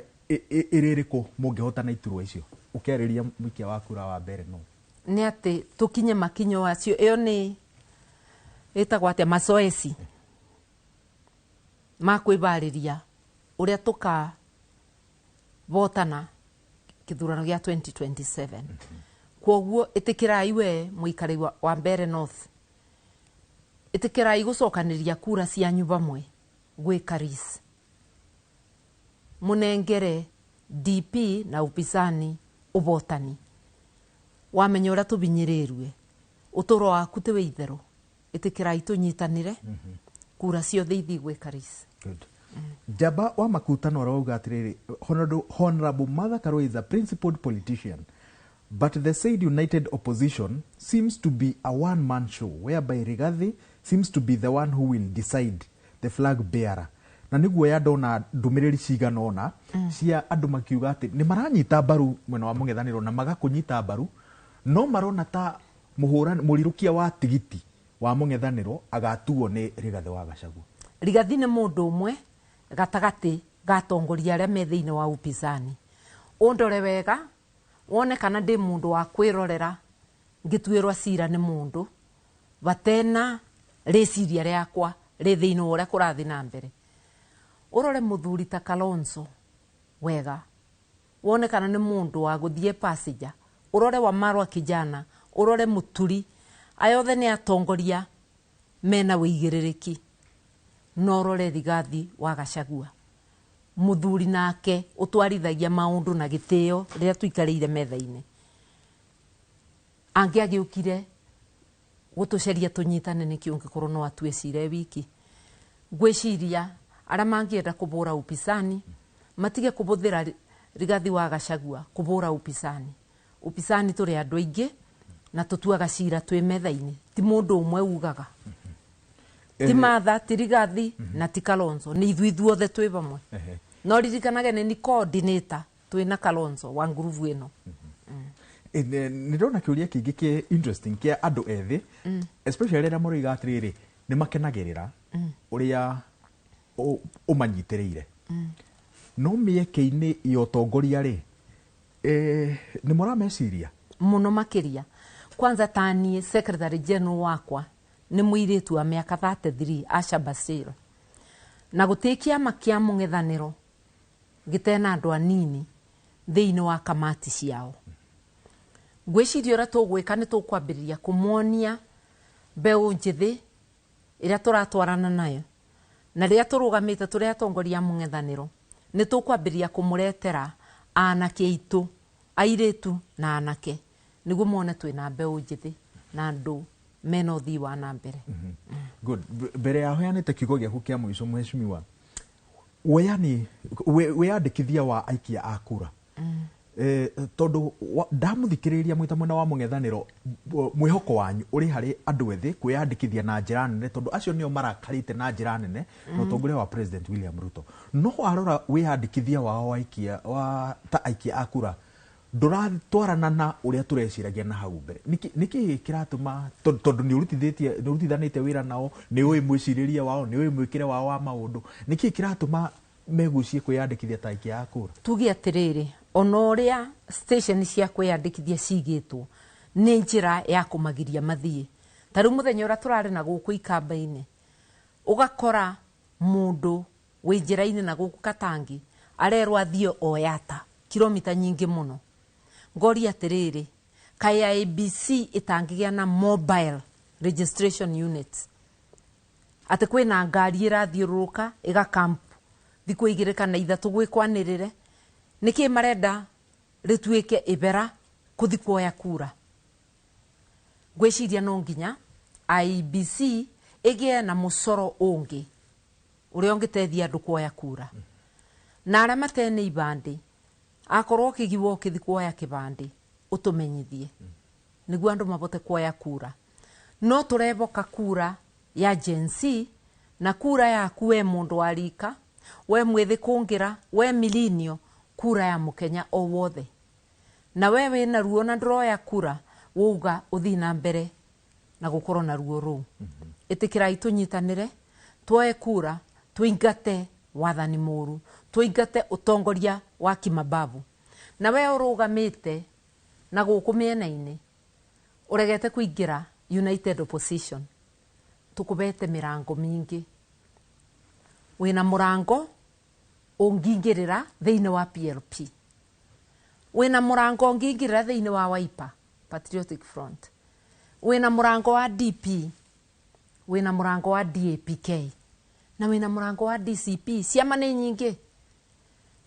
iririku mungihotana iturwa icio ukariria mwikia wa kura wa mbere no ni ati tukinye makinyo wacio iyo ni etagwa ati masoesi makwibariria uria tuka votana kithurano gia 2027 kwoguo itikirai we muikari wa mbere north itikirai gucokaniria kura cianyu vamwe gwi Karis munengere DP na upinzani ubotani wamenya uria tubinyirirwe uturo waku tiwe ithero itikirai tunyitanire kura ciothe ithi gwi Karis. Good. Jaba wa makutano arauga atiriri Honorable Martha Karua is a principled politician, but the said united opposition seems to be a one-man show whereby Rigathi seems to be the one who will decide the flag bearer. Na niguo ya ndona ndumiriri cigana ona cia andu makiuga ati ni maranyita mbaru mwena wa mung'ethaniro na magakunyita mbaru no marona ta murirukia wa tigiti wa mung'ethaniro agatuo ni Rigathi wa Gachagua. Rigathi ni mundu umwe gatagati gatongoria aria me thiini wa upinzani undore wega wone kana ndi mundu wa kwirorera ngitwirwa cira ni mundu batena reciria riakwa ri thiini uria kurathi na mbere urore muthuri ta Kalonzo wega wone kana ni mundu wa guthie passenger urore wa Marwa kijana urore Muturi ayothe ni atongoria mena wigiririki norore Rigathi wa Gachagua muthuri nake utwarithagia maundu na gitio riria tuikarire metha-ini angi agiukire gutuceria tunyitane nikio ngikorwo no atue cire wiki gwiciria aria mangienda kubura upinzani matige kubuthira Rigathi wa Gachagua kubura upinzani turi andu aingi na tutuaga cira twi metha-ini ti mundu umwe ugaga ti Martha ti Rigathi na ti Kalonzo ni ithuothe twi vamwe no ririkanage ni coordinator twi na Kalonzo wa nguruvu ino. Nirona kiuria kingi ki interesting kia andu ethi especially rira muriga atiriri ni makenagirira uria umanyitiriire no mieke-ini iyo tongoria ri nä må rameciria muno makiria kwanza tanie secretary general wakwa nä må irä tu wa mä aka 33 Asha Basir na gå tä kiama kä a må ng'ethanä ro gä tena andå anini thä inä wa kamati ciao ngwä ciria å rä a tå gwä ka nä tå kwambä rä ria kå monia mbeå njä thä ä rä a tå ratwarana nayo na rä rä a tå rå gamä te tå rä atongoria må ng'ethanä ro nä tå kwambä rä ria kå må retera anake aitå airä tu na anake nä guo mone twä na mbeå njä thä na andå mena å thii wa na mbere. Good. Mbere ya heanä te kiugo gä aku kä a må ico mheshimiwa weyandä kithia wa aikia a kura tondå ndamå thikä rä ria mwä ta mwena wa må ng'ethanä ro mwä hoko wanyu å rä harä andå ethä kwä yandä kithia na njä ra nene tondå acio nä o marakarä te na njä ra nene na å tongoria wa President William Ruto no warora wä yandä kithia wao ta aikia a kura ndå ratwarana na å rä a tå reciragia na hau mbere nä kä kä ratå ma tondå nä å rutithanä te wä ra nao nä å ä mwä cirä ria wao nä å ä mwä kä re wao wa maå ndå nä kä kä ratå ma megucie kwä yandä kithia ta aikia a kura tuge atä rä rä ona å rä a station cia kwä yandä kithia cigä two nä njä ra ya kå magiria mathiä ta rä u må thenya å rä a tå rarä na gå kå ikamba-inä å gakora må ndå wä njä ra-inä na gå kå Katangi arerwo athiä oyata kilomita nyingä må no ngoria atä rä rä kaä IEBC ĩtangä gä a na mobile registration units atä kwä na ngari ä rathiä rå rå ka ä gakamp thikå igä rä kana ithatå gwä kwanä rä re nä kä marenda rä tuä ke ä bera kå thi kuoya kura ngwä ciria no nginya IEBC ä gä e na må coro å ngä å rä a å ngä teithia andå kuoya kura na arä a matene ibandä akorwo kä giwa å kä thi kuoya kä bandä å tå menyithie nä guo andå mabote kuoya kura no tå reboka kura ya Gen Z na kura yaku we må ndå wa rika we mwä thä kå ngä ra we milinio kura ya må kenya o wothe na we wä na ruo na ndå roya kura wauga å thi na mbere na gå korwo na ruo rå ä tä kä rai tå nyitanä re twoe kura tå ingate wathani må ru tå ingate å tongoria wa kimabavu na we å rå gamä te na gå kå mä ena-inä å regete kå ingä ra United Opposition tå kå bete mä rango mingä wä na må rango å ngingä rä ra thä inä wa PLP wä na må rango å ngingä rä ra thä inä wa Wiper Patriotic Front wä na må rango wa DP wä na må rango wa DAPK na wä na må rango wa DCP ciama nä nyingä.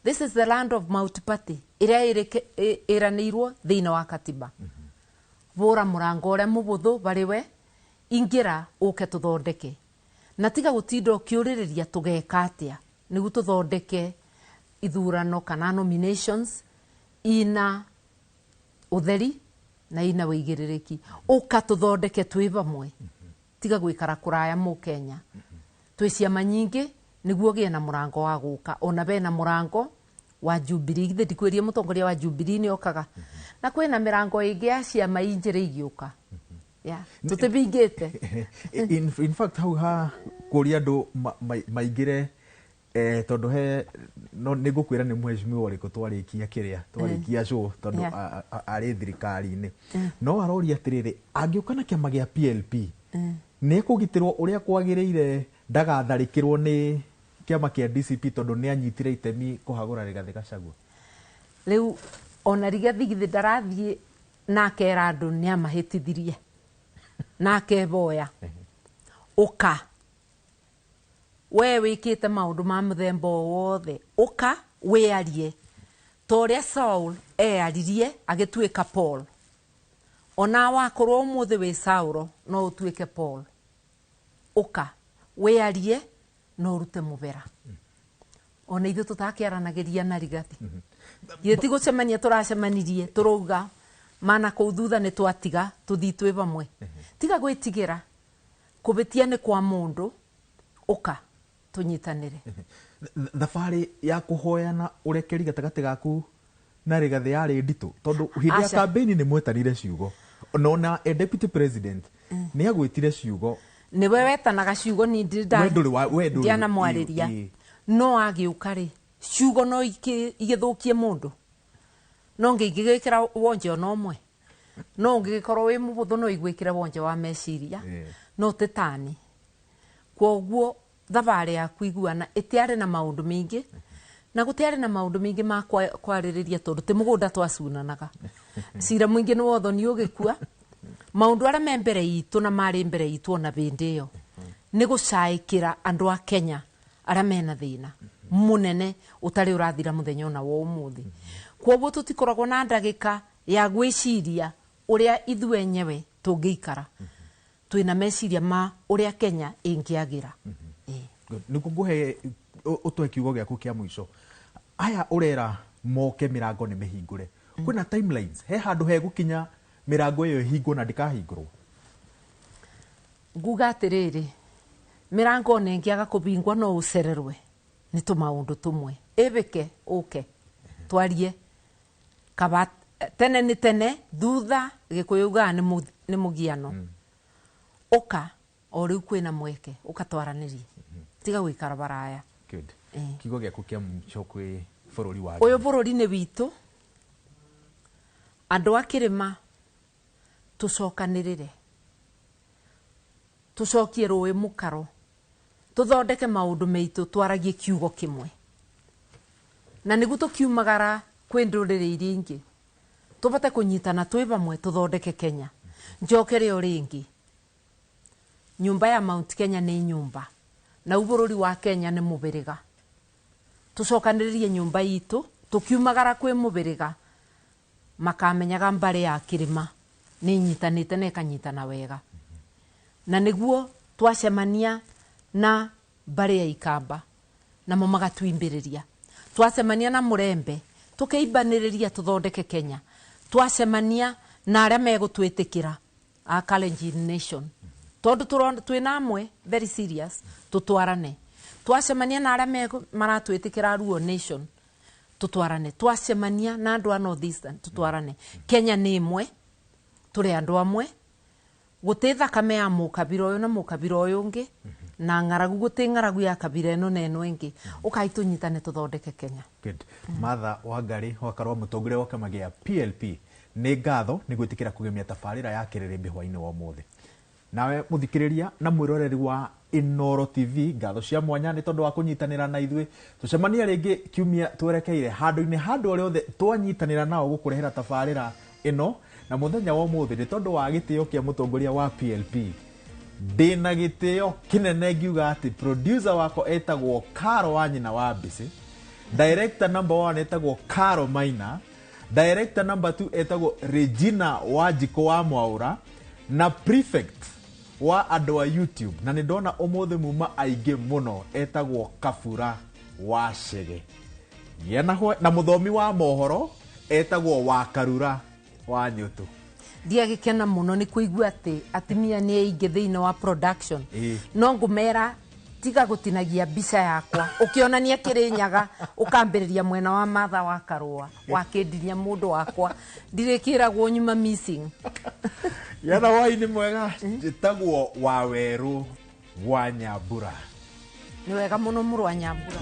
This is the land of multiparty ĩrĩa ĩranĩirwo thĩinĩ wa katiba vũra mũrango ũrĩa mũbũthũ barĩ we ingĩra ũke tũthondeke na tiga gũtinda ũkĩũrĩrĩria tũgeka atĩa nĩguo tũthondeke ithurano kana nominations ina ũtheri na ina wĩigĩrĩrĩki ũka tũthondeke twĩ bamwe tiga gwĩkara kũraya Mũkenya twĩ ciama nyingĩ nĩguo gĩe na mũrango wa gũka ona bena mũrango wa Jubilee githĩ ndikwĩrie mũtongoria wa Jubilee nĩ okaga na kwĩna mĩrango ĩngĩ ya ciama injĩrĩ igĩũka tũtĩbingĩte in fact hau ha kũria andũ maingĩre tondũ he nĩ ngũkwĩra nĩ mheshimiwa ũrĩkũ twarĩkia kĩrĩa twarĩkia show tondũ arĩ thirikari-inĩ no aroria atĩrĩrĩ angĩũka na kĩama gĩa PLP nĩ kũgitĩrwo ũrĩa kwagĩrĩire ndagatharĩkĩrwo nĩ kĩama kĩa DCP tondũ nĩ anyitire itemi kũhagũra Rigathĩ Gachagua rĩu ona Rigathĩ githĩ ndarathiĩ nake era andũ nĩ amahĩtithirie nake boya ũka we wĩkĩte maũndũ ma mũthemba wothe ũka wĩarie ta ũrĩa Saul eyaririe agĩtuĩka Paul ona wakorwo ũmũthĩ wĩ Saũlo no ũtuĩke Paul ũka wĩarie no rute mũbera ona ithuĩ tũtakĩaranagĩria na Rigathĩ githĩ ti gũcemania tũracemanirie tũrauga mana kũu thutha nĩ twatiga tũthiĩ twĩ bamwe tiga gwĩtigĩra kũbĩtia nĩ kwa mũndũ ũka tũnyitanĩre thabarĩ ya kũhoyana ũrekeri gatagatĩ gaku na Rigathĩ yarĩ nditũ tondũ hĩndĩ ya kambĩini nĩ mwetanire ciugo ona deputy president nĩ agwĩtire ciugo nĩwe wetanaga ciugo ni ndiana mwarĩria no agĩũka rĩ ciugo no igĩthũkie mũndũ no ngĩgĩkĩra wonje ona ũmwe no ngĩkorwo wĩ mũhũthũ no igwĩkĩra wonje wa meciria no tĩtani kwoguo thabarĩ yaku iguana ĩtiarĩ na maũndũ mingĩ na gũtiarĩ na maũndũ mingĩ ma kwarĩrĩria tondũ tĩ mũgũnda twacunanaga cira mũingĩ nĩ wothoni ũgĩkua maũndũ arĩa me mbere itũ na marĩ mbere itũ ona bĩndĩ ĩyo nĩ gũcaĩkĩra andũ a Kenya arĩa mena thĩna mũnene ũtarĩ ũrathira mũthenya ona wa ũmũthĩ kwoguo tũtikoragwo na ndagĩka ya gwĩciria ũrĩa ithuĩ enyewe tũngĩikara twĩna meciria ma ũrĩa Kenya ĩngĩagĩra nĩguo ngũhe ũtwe kiugo gĩaku kĩa mũico aya ũrera moke mĩrango nĩ mĩhingũre kwĩna timelines he handũ hegũkinya mĩrango ĩyo ĩhingwo na ndĩkahingũrwo nguga atĩrĩrĩ mĩrango ona ĩngĩaga kũbingwo no ũcererwe nĩ tũmaũndũ tũmwe ĩbĩke ũke twarie kaba tene nĩ tene thutha gĩkũyũ ugaga nĩ mũgiano ũka o rĩu kwĩna mweke ũkatwaranĩrie tiga gwĩkara baraya kiugo gĩaku kĩa mũico kwĩ bũrũri wa ũyũ bũrũri nĩ witũ andũ a kĩrĩma tũcokanĩrĩre tũcokie rũĩ mũkaro tũthondeke maũndũ meitũ twaragie kiugo kĩmwe na nĩguo tũkiumagara kwĩ ndũrĩrĩ iria ingĩ tũbate kũnyitana twĩ bamwe tũthondeke Kenya njokere o rĩngĩ nyũmba ya Mount Kenya nĩ nyũmba na bũrũri wa Kenya nĩ mũbĩrĩga tũcokanĩrĩrie nyũmba itũ tũkiumagara kwĩ mũbĩrĩga makamenyaga mbarĩ ya kĩrĩma nĩ nyitanĩte na ĩkanyitana wega na nĩguo twacemania na mbarĩ ya Ikamba namo magatwimbĩrĩria twacemania na Mũrembe tũkĩimbanĩrĩria tũthondeke Kenya twacemania na arĩa megũtwĩtĩkĩra a Kalenjin Nation tondũ twĩna amwe very serious tũtwarane twacemania na arĩa maratwĩtĩkĩra Luo Nation tũtwarane twacemania na andũ a North Eastern tũtwarane Kenya nĩ ĩmwe tũrĩ andũ amwe gũtĩ thakame ya mũkabira ũyũ na mũkabira ũyũ ũngĩ na ng'aragu gũtĩ ng'aragu ya kabira ĩno na ĩno ĩngĩ ũkai tũnyitane tũthondeke Kenya. Good. Martha Wangari wakarwa mũtongoria wa kĩama gĩa PLP nĩ ngatho nĩ gwĩtĩkĩra kũgemia tabarĩra ya kĩrĩrĩmbĩ hwainĩ wa ũmũthĩ nawe mũthikĩrĩria na mwĩroreri wa Inoro TV ngatho cia mwanya nĩ tondũ wa kũnyitanĩra na ithuĩ tũcemania rĩngĩ kiumia twerekeire handũ-inĩ handũ o rĩothe twanyitanĩra nao gũkũrehera tabarĩra ĩno na mũthenya wa ũmũthĩ nĩ tondũ wa gĩtĩo kĩa mũtongoria wa PLP ndĩna gĩtĩo kĩnene ngiuga atĩ producer wako etagwo Karo wa nyina wa Mbĩcĩ, director number 1 etagwo Karo Maina, director number 2 etagwo Regina Wanjikũ wa Mwaũra na prefect wa andũ a YouTube na nĩ ndona ũmũthĩ muma aingĩ mũno etagwo Kabura wa Chege na mũthomi wa mohoro etagwo Wakarura wa Nyũtũ. Ndiagĩkena mũno nĩ kũigua atĩ atumia nĩ aingĩ thĩinĩ wa production no ngũmera tiga gũtinagia mbica yakwa ũkĩonania Kĩrĩnyaga ũkambĩrĩria mwena wa Martha wa Karũa wakĩndiria mũndũ wakwa ndirĩkĩragwo nyuma missing yana hwainĩ mwega njĩtagwo Wawerũ wa Nyambura. Nĩ wega mũno mũrũ wa Nyambura.